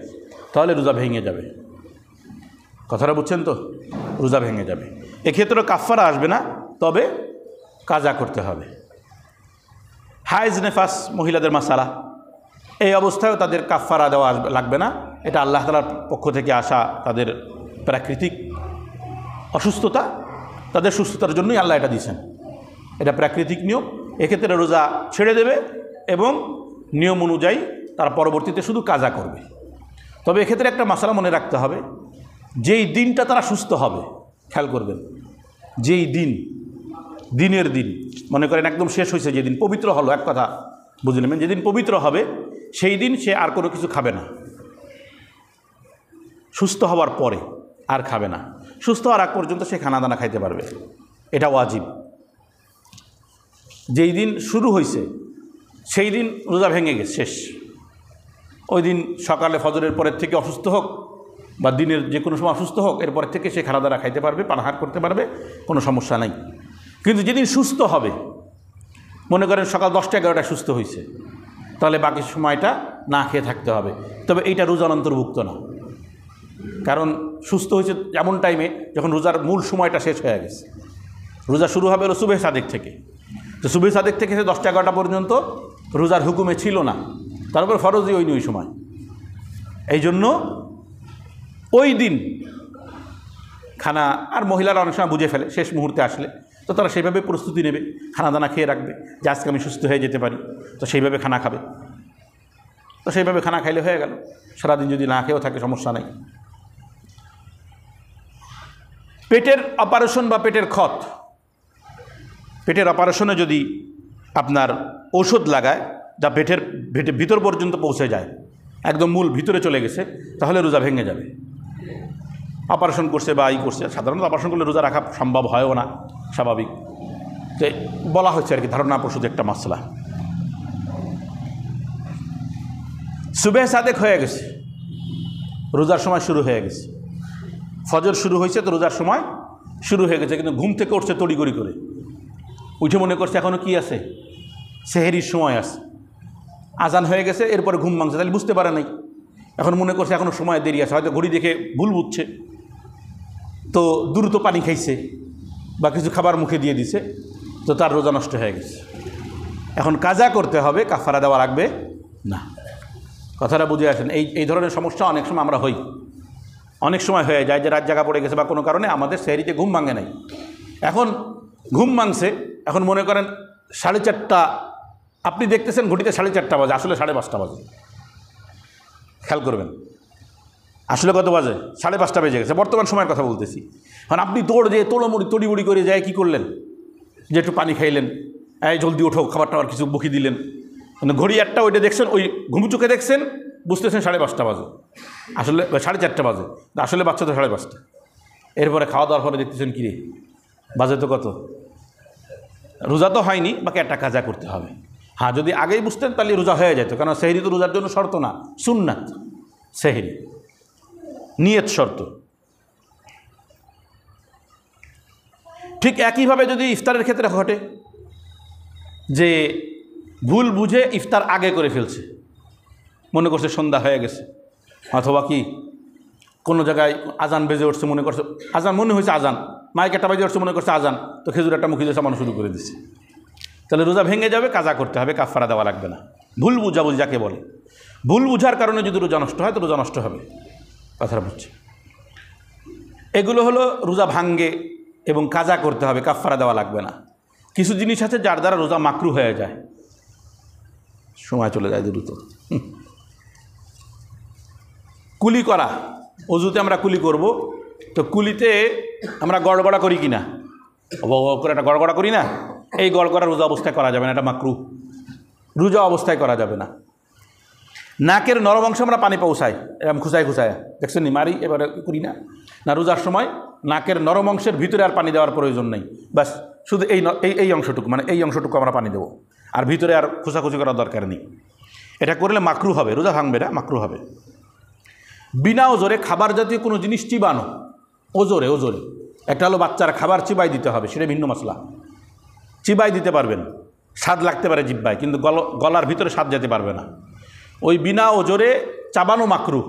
Speaker 1: তাহলে রোজা ভেঙে যাবে। কথাটা বুঝছেন তো? রোজা ভেঙে যাবে। এক্ষেত্রে কাফারা আসবে না, তবে কাজা করতে হবে। হায়েজ নেফাস মহিলাদের মাসালা, এই অবস্থায়ও তাদের কাফারা দেওয়া লাগবে না। এটা আল্লাহ তাআলার পক্ষ থেকে আসা তাদের প্রাকৃতিক অসুস্থতা, তাদের সুস্থতার জন্যই আল্লাহ এটা দিয়েছেন, এটা প্রাকৃতিক নিয়ম। এক্ষেত্রে রোজা ছেড়ে দেবে এবং নিয়ম অনুযায়ী তারা পরবর্তীতে শুধু কাজা করবে। তবে এক্ষেত্রে একটা মাসালা মনে রাখতে হবে, যেই দিনটা তারা সুস্থ হবে, খেয়াল করবেন, যেই দিনের দিন মনে করেন একদম শেষ হয়েছে, যেদিন পবিত্র হলো, এক কথা বুঝে নেবেন, যেদিন পবিত্র হবে সেই দিন সে আর কোনো কিছু খাবে না, সুস্থ হওয়ার পরে আর খাবে না। সুস্থ হওয়ার আগ পর্যন্ত সে খানা দানা খাইতে পারবে, এটা ওয়াজিব। যেই দিন শুরু হয়েছে সেই দিন রোজা ভেঙে গেছে, শেষ। ওই দিন সকালে ফজরের পরের থেকে অসুস্থ হোক বা দিনের যে কোনো সময় অসুস্থ হোক, এরপর থেকে সে খানা দানা খাইতে পারবে, পানাহার করতে পারবে, কোনো সমস্যা নাই। কিন্তু যেদিন সুস্থ হবে, মনে করেন সকাল 10টা-11টায় সুস্থ হয়েছে, তাহলে বাকি সময়টা না খেয়ে থাকতে হবে। তবে এইটা রোজার অন্তর্ভুক্ত না, কারণ সুস্থ হয়েছে এমন টাইমে যখন রোজার মূল সময়টা শেষ হয়ে গেছে। রোজা শুরু হবে হলো সুবহে সাদেক থেকে, তো সুবহে সাদেক থেকে 10টা-11টা পর্যন্ত রোজার হুকুমে ছিল না, তারপর ফরজই ওই সময়। এই জন্য ওই দিন খানা, আর মহিলারা অনেক সময় বুঝে ফেলে শেষ মুহূর্তে আসলে, তো তারা সেইভাবে প্রস্তুতি নেবে, খানা দানা খেয়ে রাখবে যে আজকে আমি সুস্থ হয়ে যেতে পারি, তো সেইভাবে খানা খাবে। তো সেইভাবে খানা খাইলে হয়ে গেল, সারাদিন যদি না খেয়েও থাকে সমস্যা নাই। পেটের অপারেশন বা পেটের ক্ষত, পেটের অপারেশনে যদি আপনার ঔষধ লাগায় যা পেটের ভিতর পর্যন্ত পৌঁছে যায়, একদম মূল ভিতরে চলে গেছে, তাহলে রোজা ভেঙে যাবে। অপারেশন করছে বা করছে, সাধারণত অপারেশন করলে রোজা রাখা সম্ভব হয়ও না, স্বাভাবিক। তো বলা হচ্ছে আর কি, ধারণা প্রসূত একটা মাসলা। সুবহে সাদেক হয়ে গেছে, রোজার সময় শুরু হয়ে গেছে, ফজর শুরু হয়েছে, তো রোজার সময় শুরু হয়ে গেছে, কিন্তু ঘুম থেকে উঠছে তড়িগড়ি করে, উঠে মনে করছে এখনও কি আছে, সেহেরির সময় আছে, আজান হয়ে গেছে, এরপরে ঘুম ভাঙছে, তাহলে বুঝতে পারে নাই, এখন মনে করছে এখনও সময় দেরি আছে, হয়তো ঘড়ি দেখে ভুল বুঝছে, তো দ্রুত পানি খাইছে বা কিছু খাবার মুখে দিয়ে দিছে, তো তার রোজা নষ্ট হয়ে গেছে। এখন কাজা করতে হবে, কাফারা দেওয়া লাগবে না। কথাটা বুঝে আসেন? এই ধরনের সমস্যা অনেক সময় আমরা হই, অনেক সময় হয়ে যায় যে রাত জাগা পড়ে গেছে বা কোনো কারণে আমাদের সেহরিতে ঘুম ভাঙে নাই, এখন ঘুম ভাঙছে, এখন মনে করেন 4:30, আপনি দেখতেছেন ঘটিতে 4:30 বাজে, আসলে 5:30 বাজে। খেয়াল করবেন, আসলে কত বাজে? 5:30 বেজে গেছে, বর্তমান সময়ের কথা বলতেছি। এখন আপনি দৌড় দিয়ে তড়িবড়ি করে যায় কী করলেন, যে একটু পানি খাইলেন, এই জলদি ওঠো, খাবার টাবার কিছু বকি দিলেন, ঘড়ি একটা ওইটা দেখছেন, ওই ঘুমু চোখে দেখছেন, বুঝতেছেন 5:30 বাজে, আসলে 4:30 বাজে, আসলে বাচ্চা তো 5:30। এরপরে খাওয়া দাওয়ার পরে দেখতেছেন কী রে, বাজে তো কত, রোজা তো হয়নি, বাকি একটা কাজা করতে হবে। হ্যাঁ, যদি আগেই বুঝতেন তাহলে রোজা হয়ে যেত, কারণ সেহরি তো রোজার জন্য শর্ত না, সুন্নাত সেহরি, নিয়ত শর্ত। ঠিক একইভাবে যদি ইফতারের ক্ষেত্রে ঘটে যে ভুল বুঝে ইফতার আগে করে ফেলছে, মনে করছে সন্ধ্যা হয়ে গেছে, অথবা কি কোনো জায়গায় আজান বেজে উঠছে, মনে করছে আজান, মনে হয়েছে আজান, মাইক একটা বেজে উঠছে, মনে করছে আজান, তো খেজুর একটা মুখে দিয়ে চাপানো শুরু করে দিচ্ছে, তাহলে রোজা ভেঙে যাবে, কাজা করতে হবে, কাফারা দেওয়া লাগবে না। ভুল বুঝাবুঝি যাকে বলে, ভুল বুঝার কারণে যদি রোজা নষ্ট হয় তো রোজা নষ্ট হবে, কথাটা বুঝছে। এগুলো হলো রোজা ভাঙ্গে এবং কাজা করতে হবে, কাফারা দেওয়া লাগবে না। কিছু জিনিস আছে যার দ্বারা রোজা মাকরু হয়ে যায়, সময় চলে যায় দ্রুত। কুলি করা, অজুতে আমরা কুলি করব, তো কুলিতে আমরা গড়গড়া করি কি না, করে একটা গড়গড়া করি না, এই গড়গড়া রোজা অবস্থায় করা যাবে না, এটা মাকরু, রোজা অবস্থায় করা যাবে না। নাকের নরম অংশে আমরা পানি পৌঁছাই, এরকম খুঁচায় খুঁচায়, দেখছেন নি, মারি, এবারে করি না, না রোজার সময় নাকের নরম অংশের ভিতরে আর পানি দেওয়ার প্রয়োজন নেই, ব্যাস শুধু এই অংশটুকু, মানে এই অংশটুকু আমরা পানি দেবো, আর ভিতরে আর খুঁচাখুচি করার দরকার নেই। এটা করলে মাকরু হবে, রোজা ভাঙবে না, মাকরু হবে। বিনা ওজোরে খাবার জাতীয় কোনো জিনিস চিবানো, ওজোরে ওজোরে, একটা হলো বাচ্চার খাবার চিবাই দিতে হবে, সেটা ভিন্ন মশলা, চিবাই দিতে পারবেন, স্বাদ লাগতে পারে জিব্বায়, কিন্তু গলার ভিতরে স্বাদ যেতে পারবে না, ওই বিনা ওজোরে চাবানো মাকরু।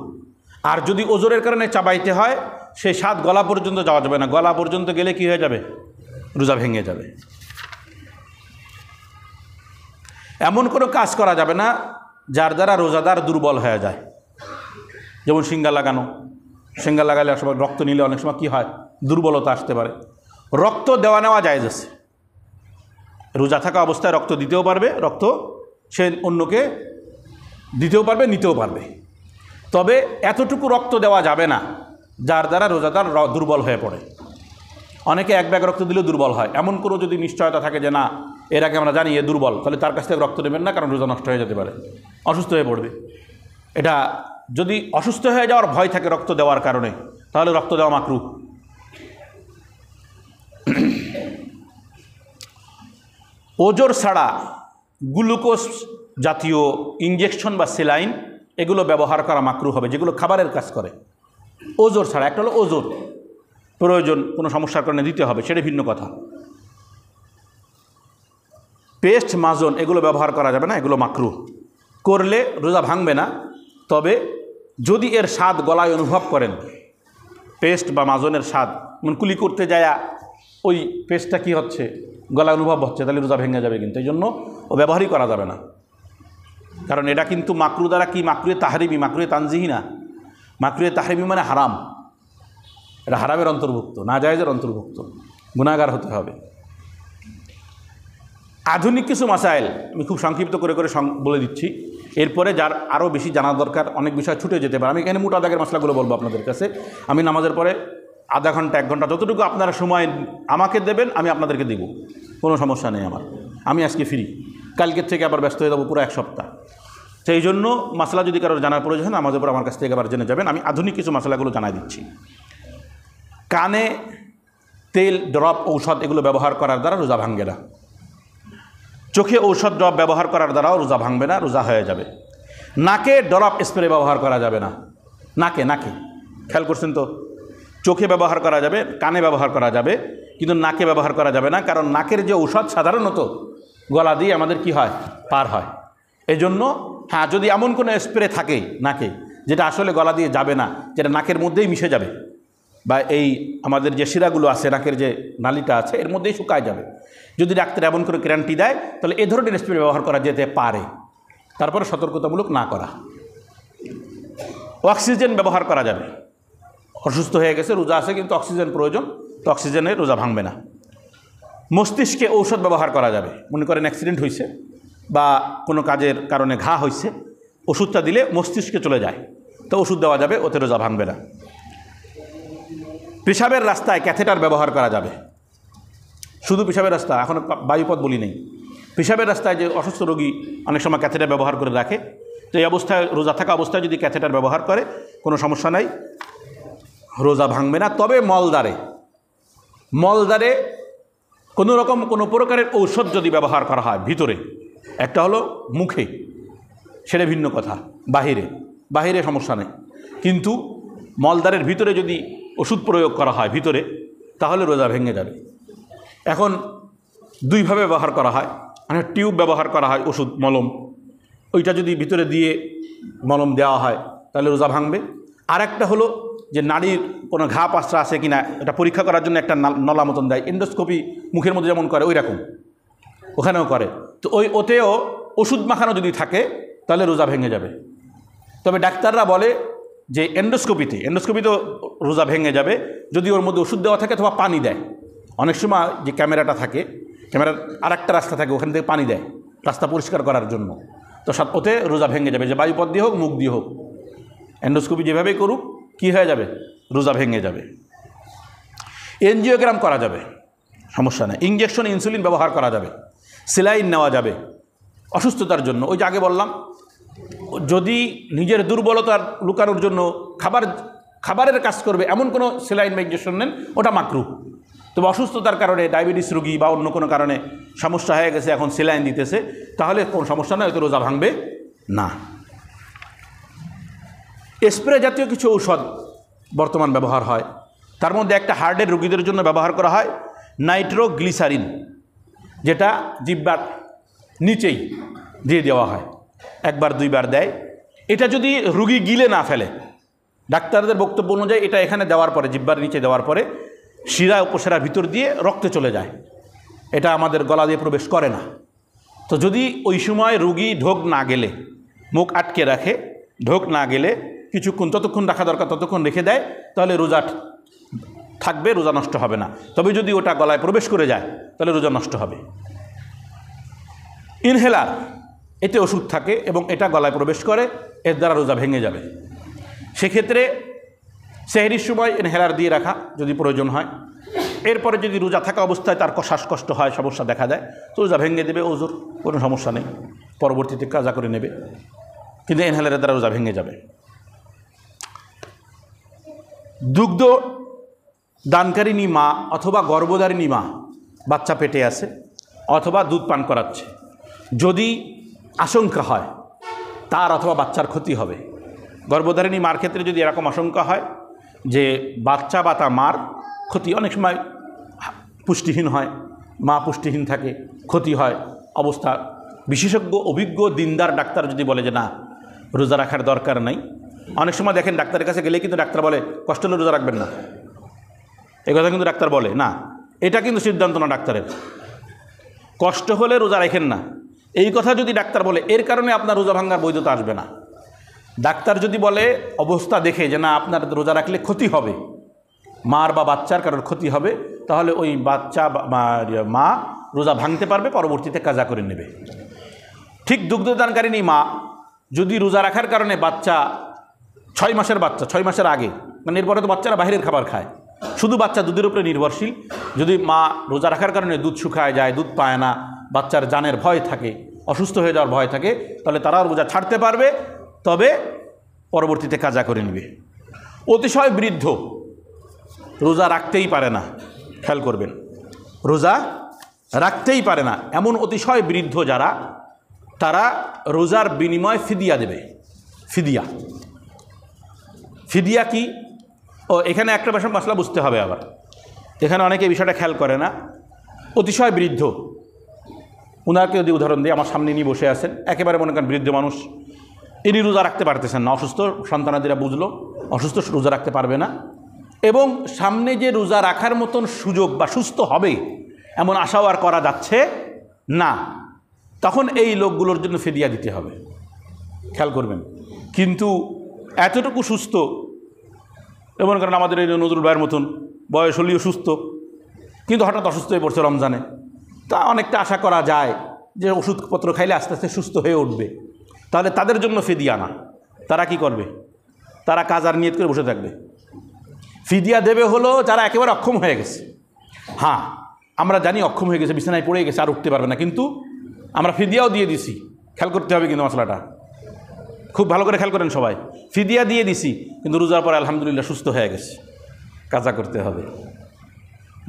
Speaker 1: আর যদি ওজোরের কারণে চাবাইতে হয়, সেই স্বাদ গলা পর্যন্ত যাওয়া যাবে না, গলা পর্যন্ত গেলে কি হয়ে যাবে, রোজা ভেঙে যাবে। এমন কোনো কাজ করা যাবে না যার দ্বারা রোজাদার দুর্বল হয়ে যায়, যেমন সিঙ্গা লাগানো, সিঙ্গা লাগালে এক সময় রক্ত নিলে অনেক সময় কী হয়, দুর্বলতা আসতে পারে। রক্ত দেওয়া নেওয়া জায়েজ আছে, রোজা থাকা অবস্থায় রক্ত দিতেও পারবে, রক্ত সে অন্যকে দিতেও পারবে, নিতেও পারবে, তবে এতটুকু রক্ত দেওয়া যাবে না যার দ্বারা রোজাদার দুর্বল হয়ে পড়ে। অনেকে এক ব্যাগ রক্ত দিলেও দুর্বল হয়, এমন কোনো যদি নিশ্চয়তা থাকে যে না এর আগে আমরা জানি এ দুর্বল, তাহলে তার কাছ থেকে রক্ত নেবেন না, কারণ রোজা নষ্ট হয়ে যেতে পারে, অসুস্থ হয়ে পড়বে। এটা যদি অসুস্থ হয়ে যাওয়ার ভয় থাকে রক্ত দেওয়ার কারণে, তাহলে রক্ত দেওয়া মাকরু। ওজোর ছাড়া গ্লুকোজ জাতীয় ইঞ্জেকশন বা সেলাইন এগুলো ব্যবহার করা মাকরু হবে, যেগুলো খাবারের কাজ করে। ওজোর ছাড়া, একটা হলো ওজোর প্রয়োজন কোনো সমস্যার কারণে দিতে হবে, সেটা ভিন্ন কথা। পেস্ট, মাজন এগুলো ব্যবহার করা যাবে না, এগুলো মাকরু। করলে রোজা ভাঙবে না, তবে যদি এর স্বাদ গলায় অনুভব করেন, পেস্ট বা মাজনের স্বাদ, কুলি করতে যায় ওই পেস্টটা কি হচ্ছে, গলায় অনুভব হচ্ছে, তাহলে রোজা ভেঙে যাবে, কিন্তু এই জন্য ও ব্যবহারই করা যাবে না, কারণ এটা কিন্তু মাকরু দ্বারা কি, মাকরুয়ে তাহরিমি, মাকরুয়ে তানজিহি না, মাকরুয়ে তাহরিমি মানে হারাম, এটা হারামের অন্তর্ভুক্ত, নাজায়েজের অন্তর্ভুক্ত, গুনাহগার হতে হবে। আধুনিক কিছু মাসাইল আমি খুব সংক্ষিপ্ত করে করে বলে দিচ্ছি, এরপরে যার আরও বেশি জানা দরকার, অনেক বিষয় ছুটে যেতে পারে। আমি এখানে মোটা দাগের মশলাগুলো বলবো আপনাদের কাছে। আমি নামাজের পরে আধা ঘন্টা 1 ঘন্টা যতটুকু আপনারা সময় আমাকে দেবেন আমি আপনাদেরকে দেব, কোনো সমস্যা নেই আমার। আমি আজকে ফ্রি, কালকের থেকে আবার ব্যস্ত হয়ে যাবো পুরো 1 সপ্তাহ। সেই জন্য মশলা যদি কারোর জানার প্রয়োজন হয় নামাজের পর আমার কাছ থেকে আবার জেনে যাবেন। আমি আধুনিক কিছু মশলাগুলো জানাই দিচ্ছি। কানে তেল, ড্রপ, ঔষধ এগুলো ব্যবহার করার দ্বারা রোজা ভাঙবে না। চোখে ঔষধ ড্রপ ব্যবহার করার দ্বারাও রোজা ভাঙবে না, রোজা হয়ে যাবে। নাকে ড্রপ স্প্রে ব্যবহার করা যাবে না, নাকে খেয়াল করছেন তো, চোখে ব্যবহার করা যাবে, কানে ব্যবহার করা যাবে, কিন্তু নাকে ব্যবহার করা যাবে না, কারণ নাকের যে ঔষধ সাধারণত গলা দিয়ে আমাদের কি হয়, পার হয়। এই জন্য হ্যাঁ, যদি এমন কোনো স্প্রে থাকে নাকে যেটা আসলে গলা দিয়ে যাবে না, যেটা নাকের মধ্যেই মিশে যাবে, বা এই আমাদের যে শিরাগুলো আছে, নাকের যে নালিটা আছে এর মধ্যেই শুকায় যাবে, যদি ডাক্তার এমন করে গ্যারান্টি দেয়, তাহলে এ ধরনের স্প্রে ব্যবহার করা যেতে পারে। তারপরে সতর্কতামূলক না করা। অক্সিজেন ব্যবহার করা যাবে, অসুস্থ হয়ে গেছে, রোজা আছে কিন্তু অক্সিজেন প্রয়োজন, তো অক্সিজেনে রোজা ভাঙবে না। মস্তিষ্কে ঔষধ ব্যবহার করা যাবে, মনে করেন অ্যাক্সিডেন্ট হয়েছে বা কোনো কাজের কারণে ঘা হয়েছে, ওষুধটা দিলে মস্তিষ্কে চলে যায়, তো ওষুধ দেওয়া যাবে, ওতে রোজা ভাঙবে না। পেশাবের রাস্তায় ক্যাথেটার ব্যবহার করা যাবে, শুধু পেশাবের রাস্তা, এখন বায়ুপথ বলি নেই, পেশাবের রাস্তায় যে অসুস্থ রোগী অনেক সময় ক্যাথেটার ব্যবহার করে রাখে, তো এই অবস্থায় রোজা থাকা অবস্থায় যদি ক্যাথেটার ব্যবহার করে কোনো সমস্যা নাই, রোজা ভাঙবে না। তবে মলদারে কোনো রকম কোনো প্রকারের ঔষধ যদি ব্যবহার করা হয় ভিতরে, একটা হলো মুখে, সেটা ভিন্ন কথা, বাহিরে সমস্যা নেই, কিন্তু মলদ্বারের ভিতরে যদি ওষুধ প্রয়োগ করা হয় ভিতরে, তাহলে রোজা ভেঙে যাবে। এখন দুইভাবে ব্যবহার করা হয়, মানে টিউব ব্যবহার করা হয়, ওষুধ মলম, ওইটা যদি ভিতরে দিয়ে মলম দেওয়া হয় তাহলে রোজা ভাঙবে। আর একটা হলো যে নাড়ির কোনো ঘা পাশা আছে কিনা এটা পরীক্ষা করার জন্য একটা নলা মতন দেয়, এন্ডোস্কোপি মুখের মধ্যে যেমন করে ওই রকম ওখানেও করে, তো ওতেও ওষুধ মাখানো যদি থাকে তাহলে রোজা ভেঙে যাবে। তবে ডাক্তাররা বলে যে এন্ডোস্কোপিতেও রোজা ভেঙে যাবে যদি ওর মধ্যে ওষুধ দেওয়া থাকে অথবা পানি দেয়। অনেক সময় যে ক্যামেরাটা থাকে, ক্যামেরার আর একটা রাস্তা থাকে, ওখান থেকে পানি দেয় রাস্তা পরিষ্কার করার জন্য, তো ওতে রোজা ভেঙে যাবে, যে বায়ুপথ দিয়ে হোক মুখ দিয়ে হোক, এন্ডোস্কোপি যেভাবেই করুক কী হয়ে যাবে, রোজা ভেঙে যাবে। এনজিওগ্রাম করা যাবে, সমস্যা নেই। ইঞ্জেকশন ইনসুলিন ব্যবহার করা যাবে, সেলাইন নেওয়া যাবে অসুস্থতার জন্য। ওই যে আগে বললাম, যদি নিজের দুর্বলতার লুকানোর জন্য খাবারের কাজ করবে এমন কোনো সেলাইন বা ইঞ্জেকশন নেন, ওটা মাকরুহ। তবে অসুস্থতার কারণে ডায়াবেটিস রোগী বা অন্য কোনো কারণে সমস্যা হয়ে গেছে, এখন সেলাইন দিতেছে, তাহলে কোনো সমস্যা নয়, তো রোজা ভাঙবে না। স্প্রে জাতীয় কিছু ঔষধ বর্তমান ব্যবহার হয়, তার মধ্যে একটা হার্টের রোগীদের জন্য ব্যবহার করা হয় নাইট্রোগ্লিসারিন, যেটা জিহ্বার নিচেই দিয়ে দেওয়া হয়, একবার দুইবার দেয়। এটা যদি রুগী গিলে না ফেলে, ডাক্তারদের বক্তব্য অনুযায়ী এটা এখানে দেওয়ার পরে, জিহ্বার নিচে দেওয়ার পরে শিরা উপশিরার ভিতর দিয়ে রক্তে চলে যায়, এটা আমাদের গলা দিয়ে প্রবেশ করে না। তো যদি ওই সময় রুগী ঢোক না গেলে, মুখ আটকে রাখে, ঢোক না গেলে কিছুক্ষণ, যতক্ষণ রাখা দরকার ততক্ষণ রেখে দেয়, তাহলে রোজা থাকবে, রোজা নষ্ট হবে না। তবে যদি ওটা গলায় প্রবেশ করে যায় তাহলে রোজা নষ্ট হবে। ইনহেলার, এতে ওষুধ থাকে এবং এটা গলায় প্রবেশ করে, এর দ্বারা রোজা ভেঙে যাবে। সেক্ষেত্রে সেহরির সময় ইনহেলার দিয়ে রাখা যদি প্রয়োজন হয়। এরপরে যদি রোজা থাকা অবস্থায় তার শ্বাসকষ্ট হয়, সমস্যা দেখা দেয়, তো রোজা ভেঙে দেবে, ওজোর কোনো সমস্যা নেই, পরবর্তীতে কাজা করে নেবে, কিন্তু ইনহেলারের দ্বারা রোজা ভেঙে যাবে। দুগ্ধ দানকারিনী মা অথবা গর্ভধারিণী মা, বাচ্চা পেটে আছে অথবা দুধ পান করাচ্ছে, যদি আশঙ্কা হয় তার অথবা বাচ্চার ক্ষতি হবে, গর্ভধারিণী মার ক্ষেত্রে যদি এরকম আশঙ্কা হয় যে বাচ্চা বা তার মার ক্ষতি, অনেক সময় পুষ্টিহীন হয়, মা পুষ্টিহীন থাকে, ক্ষতি হয় অবস্থা, বিশেষজ্ঞ অভিজ্ঞ দিনদার ডাক্তার যদি বলে যে না রোজা রাখার দরকার নাই। অনেক সময় দেখেন ডাক্তারের কাছে গেলে কিন্তু ডাক্তার বলে কষ্ট হলে রোজা রাখবেন না, এই কথা কিন্তু ডাক্তার বলে না, এটা কিন্তু সিদ্ধান্ত না ডাক্তারের, কষ্ট হলে রোজা রাখেন না এই কথা যদি ডাক্তার বলে, এর কারণে আপনার রোজা ভাঙার বৈধতা আসবে না। ডাক্তার যদি বলে অবস্থা দেখে যে না আপনার রোজা রাখলে ক্ষতি হবে, মার বা বাচ্চার কারোর ক্ষতি হবে, তাহলে ওই বাচ্চা মা রোজা ভাঙতে পারবে, পরবর্তীতে কাজা করে নেবে। ঠিক দুগ্ধদানকারিণী মা যদি রোজা রাখার কারণে বাচ্চা 6 মাসের বাচ্চা, 6 মাসের আগে, মানে এরপরে তো বাচ্চারা বাইরের খাবার খায়, শুধু বাচ্চা দুধের উপরে নির্ভরশীল, যদি মা রোজা রাখার কারণে দুধ শুকায় যায়, দুধ পায় না, বাচ্চার জানের ভয় থাকে, অসুস্থ হয়ে যাওয়ার ভয় থাকে, তাহলে তারা রোজা ছাড়তে পারবে, তবে পরবর্তীতে কাজা করে নেবে। অতিশয় বৃদ্ধ রোজা রাখতেই পারে না, খেয়াল করবেন, রোজা রাখতেই পারে না এমন অতিশয় বৃদ্ধ যারা, তারা রোজার বিনিময়ে ফিদিয়া দেবে। ফিদিয়া কি? ও এখানে একটা মশলা বুঝতে হবে, আবার এখানে অনেকে এই বিষয়টা খেয়াল করে না। অতিশয় বৃদ্ধ, ওনাকে যদি উদাহরণ দিই, আমার সামনে নিয়ে বসে আছেন, একেবারে মনে করেন বৃদ্ধ মানুষ, ইনি রোজা রাখতে পারতেছেন না, অসুস্থ, সন্তানাদিরা বুঝলো অসুস্থ, রোজা রাখতে পারবে না, এবং সামনে যে রোজা রাখার মতন সুযোগ বা সুস্থ হবে এমন আশাও আর করা যাচ্ছে না, তখন এই লোকগুলোর জন্য ফিদিয়া দিতে হবে, খেয়াল করবেন। কিন্তু এতটুকু সুস্থ, এমন কারণ আমাদের এই নজরুল ভাইয়ের মতন বয়স হলেও সুস্থ, কিন্তু হঠাৎ অসুস্থ হয়ে পড়ছে রমজানে, তা অনেকটা আশা করা যায় যে ওষুধপত্র খাইলে আস্তে আস্তে সুস্থ হয়ে উঠবে, তাহলে তাদের জন্য ফিদিয়া না, তারা কি করবে? তারা কাজার নিয়ত করে বসে থাকবে। ফিদিয়া দেবে হলো যারা একেবারে অক্ষম হয়ে গেছে। হ্যাঁ, আমরা জানি অক্ষম হয়ে গেছে, বিছানায় পড়ে গেছে, আর উঠতে পারবে না, কিন্তু আমরা ফিদিয়াও দিয়ে দিছি, খেয়াল করতে হবে কিন্তু মশলাটা খুব ভালো করে খেয়াল করেন সবাই। ফিদিয়া দিয়ে দিছি, কিন্তু রোজার পরে আলহামদুলিল্লাহ সুস্থ হয়ে গেছে, কাজা করতে হবে।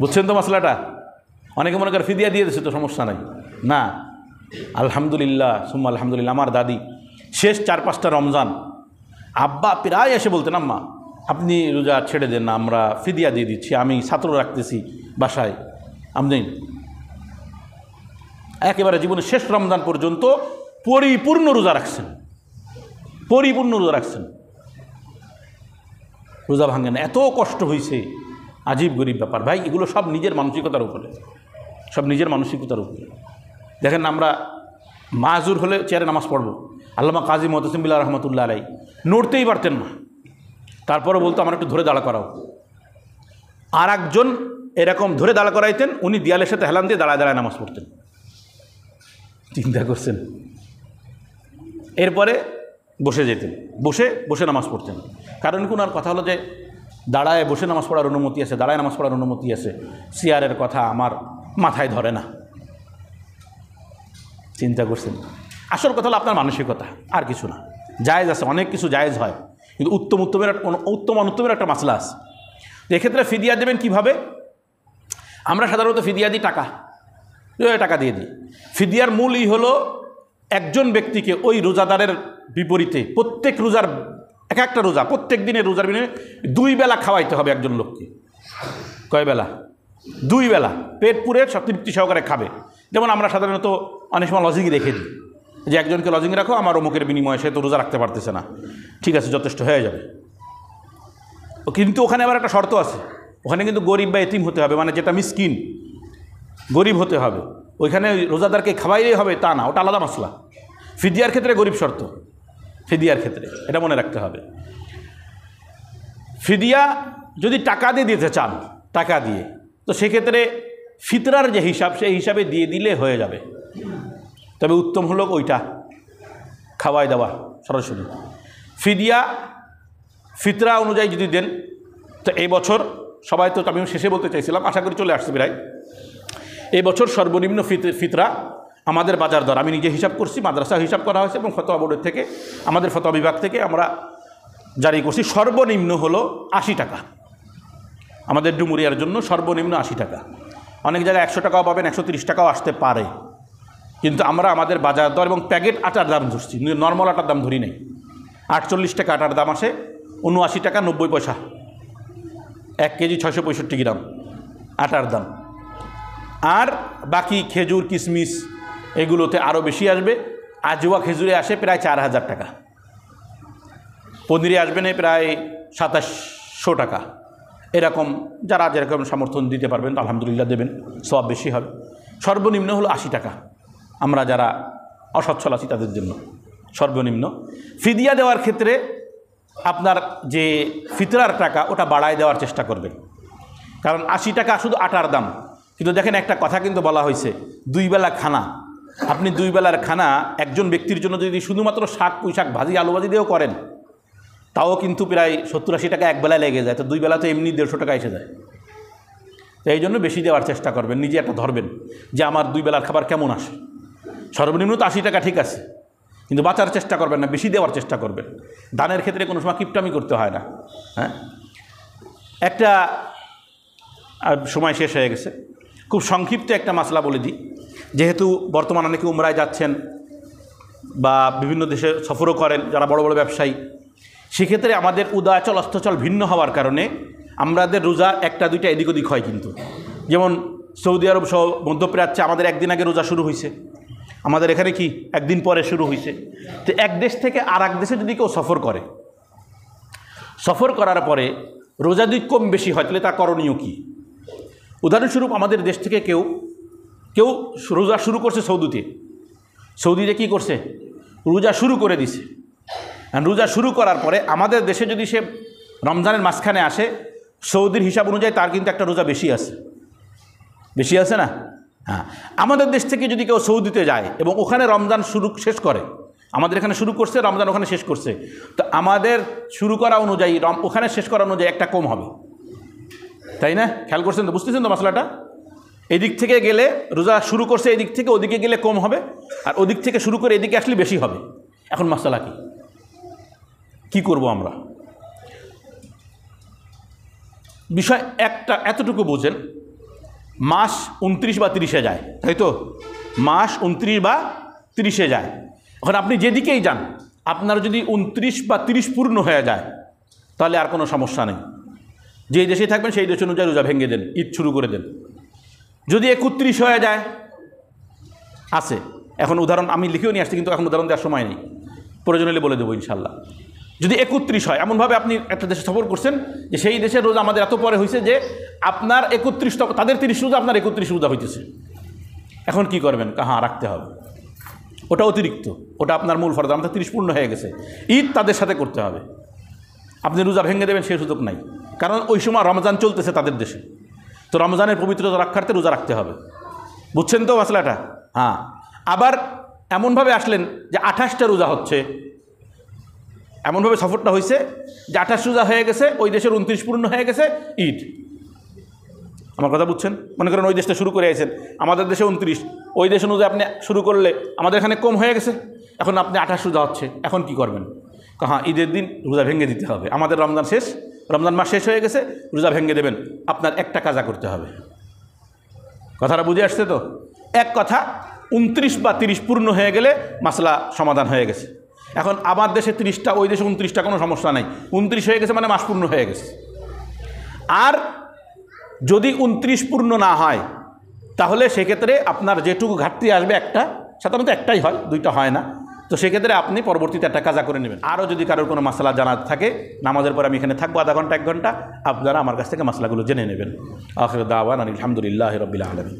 Speaker 1: বুঝছেন তো মশলাটা? অনেকে মনে করে ফিদিয়া দিয়ে দিচ্ছে তো সমস্যা নাই, না, আলহামদুলিল্লাহ সুম্মা আলহামদুলিল্লাহ। আমার দাদি শেষ 4-5টা রমজান আব্বা প্রায় এসে বলতেন, আম্মা আপনি রোজা ছেড়ে দেন না, আমরা ফিদিয়া দিয়ে দিচ্ছি, আমি ছাত্র রাখতেছি বাসায়। আপনি একেবারে জীবনের শেষ রমজান পর্যন্ত পরিপূর্ণ রোজা রাখছেন, পরিপূর্ণ রোজা রাখছেন, রোজা ভাঙেন না। এত কষ্ট হয়েছে, আজীব গরিব ব্যাপার ভাই। এগুলো সব নিজের মানসিকতার উপরে, সব নিজের মানসিকতার উপরে। দেখেন আমরা মাজুর হলে চেয়ারে নামাজ পড়বো, আল্লামা কাজী মুহতাসিম বিল্লাহ রহমতুল্লাহ আলাই নড়তেই পারতেন না, তারপরে বলতো আমার একটু ধরে দাঁড়া করাও। আর একজন এরকম ধরে দাঁড়া করাইতেন, উনি দেয়ালের সাথে হেলান দিয়ে দাঁড়ায় দাঁড়ায় নামাজ পড়তেন। চিন্তা করছেন। এরপরে বসে যেতেন, বসে বসে নামাজ পড়তেন। কারণ ওনার কথা হলো যে দাঁড়ায় বসে নামাজ পড়ার অনুমতি আছে, দাঁড়ায় নামাজ পড়ার অনুমতি আছে, চেয়ারের কথা আমার মাথায় ধরে না। চিন্তা করছেন। আসল কথা হলো আপনার মানসিকতা, আর কিছু না। জায়েজ আছে, অনেক কিছু জায়েজ হয়, কিন্তু উত্তম একটা মাসলা আছে। এক্ষেত্রে ফিদিয়া দেবেন কিভাবে? আমরা সাধারণত ফিদিয়া দিই টাকা দিয়ে দিই। ফিদিয়ার মূলই হলো একজন ব্যক্তিকে ওই রোজাদারের বিপরীতে প্রত্যেক রোজার একটা রোজা, প্রত্যেক দিনের রোজার বিনিময়ে 2 বেলা খাওয়াইতে হবে একজন লোককে। কয় বেলা? 2 বেলা পেট পুরে তৃপ্তি সহকারে খাবে। যেমন আমরা সাধারণত অনেক সময় লজিংই রেখে দিই যে একজনকে লজিং রাখো, আমার অমুকের বিনিময়ে সে তো রোজা রাখতে পারতেছে না, ঠিক আছে যথেষ্ট হয়ে যাবে। কিন্তু ওখানে আবার একটা শর্ত আছে, ওখানে কিন্তু গরিব বা এতিম হতে হবে, মানে যেটা মিসকিন গরিব হতে হবে। ওইখানে রোজাদারকে খাওয়াইলেই হবে তা না, ওটা আলাদা মশলা। ফিদিয়ার ক্ষেত্রে গরিব শর্ত, ফিদিয়ার ক্ষেত্রে এটা মনে রাখতে হবে। ফিদিয়া যদি টাকা দিয়ে দিতে চান, টাকা দিয়ে, তো সেক্ষেত্রে ফিতরার যে হিসাব সেই হিসাবে দিয়ে দিলে হয়ে যাবে। তবে উত্তম হলো ওইটা খাওয়াই দেওয়া সরাসরি। ফিতরা অনুযায়ী যদি দেন, তো এই বছর সবাই তো, আমি শেষে বলতে চাইছিলাম, আশা করি চলে আসছে প্রায়। এই বছর সর্বনিম্ন ফিতরা আমাদের বাজার দর, আমি নিজে হিসাব করছি, মাদ্রাসা হিসাব করা হয়েছে এবং ফতোয়া বোর্ডের থেকে, আমাদের ফতোয়া বিভাগ থেকে আমরা জারি করছি, সর্বনিম্ন হলো 80 টাকা। আমাদের ডুমুরিয়ার জন্য সর্বনিম্ন 80 টাকা। অনেক জায়গায় 100 টাকাও পাবেন, 130 টাকাও আসতে পারে, কিন্তু আমরা আমাদের বাজার দর এবং প্যাকেট আটার দাম ধরছি, নর্মাল আটার দাম ধরি নেই। 48 টাকা আটার দাম আসে, 79 টাকা 90 পয়সা 1 কেজি, 665 গ্রাম আটার দাম। আর বাকি খেজুর কিশমিশ এগুলোতে আরও বেশি আসবে। আজওয়া খেজুরে আসে প্রায় 4000 টাকা, পনিরে আসবে না প্রায় 2700 টাকা। এরকম যারা যেরকম সমর্থন দিতে পারবেন আলহামদুলিল্লাহ দেবেন, সব বেশি হবে। সর্বনিম্ন হলো 80 টাকা, আমরা যারা অসচ্ছল আছি তাদের জন্য সর্বনিম্ন। ফিদিয়া দেওয়ার ক্ষেত্রে আপনার যে ফিতরার টাকা ওটা বাড়ায় দেওয়ার চেষ্টা করবেন, কারণ 80 টাকা শুধু আটার দাম। কিন্তু দেখেন একটা কথা কিন্তু বলা হয়েছে, 2 বেলা খানা, আপনি 2 বেলার খানা একজন ব্যক্তির জন্য যদি শুধুমাত্র শাক পুঁই শাক ভাজি আলু ভাজি দিয়েও করেন, তাও কিন্তু প্রায় 70-80 টাকা এক বেলায় লেগে যায়। তো 2 বেলা তো এমনি 150 টাকা এসে যায়। তো এই জন্য বেশি দেওয়ার চেষ্টা করবেন, নিজে একটা ধরবেন যে আমার 2 বেলার খাবার কেমন আসে। সর্বনিম্ন তো 80 টাকা ঠিক আছে, কিন্তু বাঁচার চেষ্টা করবেন না, বেশি দেওয়ার চেষ্টা করবেন। দানের ক্ষেত্রে কোনো সময় কিপটামি করতে হয় না। হ্যাঁ, একটা সময় শেষ হয়ে গেছে, খুব সংক্ষিপ্ত একটা মাসলা বলে দিই। যেহেতু বর্তমানে অনেকে উমরায় যাচ্ছেন বা বিভিন্ন দেশে সফরও করেন যারা বড় বড় ব্যবসায়ী, সেক্ষেত্রে আমাদের উদয়াচল অস্তচল ভিন্ন হওয়ার কারণে আমাদের রোজা 1-2টা এদিক ওদিক হয়। কিন্তু যেমন সৌদি আরব সহ মধ্যপ্রাচ্যে আমাদের একদিন আগে রোজা শুরু হয়েছে, আমাদের এখানে কি একদিন পরে শুরু হয়েছে। তো এক দেশ থেকে আর এক দেশে যদি কেউ সফর করে, সফর করার পরে রোজা যদি কম বেশি হয় তাহলে তা করণীয় কী? উদাহরণস্বরূপ আমাদের দেশ থেকে কেউ রোজা শুরু করছে সৌদিতে কী করছে, রোজা শুরু করে দিছে। রোজা শুরু করার পরে আমাদের দেশে যদি সে রমজানের মাঝখানে আসে, সৌদির হিসাব অনুযায়ী তার কিন্তু একটা রোজা বেশি আছে না? হ্যাঁ, আমাদের দেশ থেকে যদি কেউ সৌদিতে যায় এবং ওখানে রমজান শেষ করে, আমাদের এখানে শুরু করছে, রমজান ওখানে শেষ করছে, তো আমাদের শুরু করা অনুযায়ী ওখানে শেষ করা অনুযায়ী একটা কম হবে, তাই না? খেয়াল করছেন তো, বুঝতেছেন তো মশলাটা? এদিক থেকে গেলে রোজা শুরু করছে এদিক থেকে, ওদিকে গেলে কম হবে, আর ওদিক থেকে শুরু করে এদিকে আসলে বেশি হবে। এখন মশলা কি করব আমরা? বিষয় একটা এতটুকু বোঝেন, মাস 29 বা 30-এ যায়, তাই তো? মাস 29 বা 30-এ যায়। এখন আপনি যেদিকেই যান, আপনার যদি 29 বা 30 পূর্ণ হয়ে যায় তাহলে আর কোনো সমস্যা নেই। যেই দেশেই থাকবেন সেই দেশ অনুযায়ী রোজা ভেঙে দেন, ঈদ শুরু করে দেন। যদি 31 হয়ে যায়, আছে এখন উদাহরণ আমি লিখেও নিয়ে আসছি, কিন্তু এখন উদাহরণ দেওয়ার সময় নেই, প্রয়োজন হলে বলে দেবো ইনশাল্লাহ। যদি 31 হয়, এমনভাবে আপনি একটা দেশে সফর করছেন যে সেই দেশের রোজা আমাদের এত পরে হয়েছে যে আপনার 31, তাদের 30 রোজা, আপনার 31 রোজা হইতেছে, এখন কি করবেন? হ্যাঁ, রাখতে হবে, ওটা অতিরিক্ত, ওটা আপনার মূল ফরজ। আমাদের 30 পূর্ণ হয়ে গেছে, ঈদ তাদের সাথে করতে হবে। আপনি রোজা ভেঙে দেবেন সেই সুযোগ নাই, কারণ ওই সময় রমজান চলতেছে তাদের দেশে, তো রমজানের পবিত্রতা রক্ষার্থে রোজা রাখতে হবে। বুঝছেন তো মশলাটা? হ্যাঁ। আবার এমনভাবে আসলেন যে 28টা রোজা হচ্ছে, এমনভাবে সফরটা হয়েছে যে 28 রোজা হয়ে গেছে, ওই দেশের 29 পূর্ণ হয়ে গেছে, ঈদ। আমার কথা বুঝছেন? মনে করেন ওই দেশটা শুরু করে আছেন, আমাদের দেশে 29, ওই দেশ অনুযায়ী আপনি শুরু করলে আমাদের এখানে কম হয়ে গেছে, এখন আপনি 28 রোজা হচ্ছে, এখন কি করবেন? হ্যাঁ, ঈদের দিন রোজা ভেঙে দিতে হবে। আমাদের রমজান শেষ, রমজান মাস শেষ হয়ে গেছে, রোজা ভেঙে দেবেন, আপনার একটা কাজা করতে হবে। কথাটা বুঝে আসছে তো? এক কথা, 29 বা 30 পূর্ণ হয়ে গেলে মাসলা সমাধান হয়ে গেছে। এখন আমার দেশে 30টা, ওই দেশে 29টা, কোনো সমস্যা নাই। 29 হয়ে গেছে মানে মাস পূর্ণ হয়ে গেছে। আর যদি 29 পূর্ণ না হয় তাহলে সেক্ষেত্রে আপনার যেটুকু ঘাটতি আসবে, একটা, সাধারণত একটাই হয়, দুইটা হয় না, তো সেক্ষেত্রে আপনি পরবর্তীতে একটা কাজা করে নেবেন। আরও যদি কারোর কোনো মাসলা জানা থাকে, নামাজের পরে আমি এখানে থাকবো আধা ঘন্টা 1 ঘন্টা, আপনারা আমার কাছ থেকে মাসলাগুলো জেনে নেবেন। আখির দাওয়ানা আলহামদুলিল্লাহি রাব্বিল আলামিন।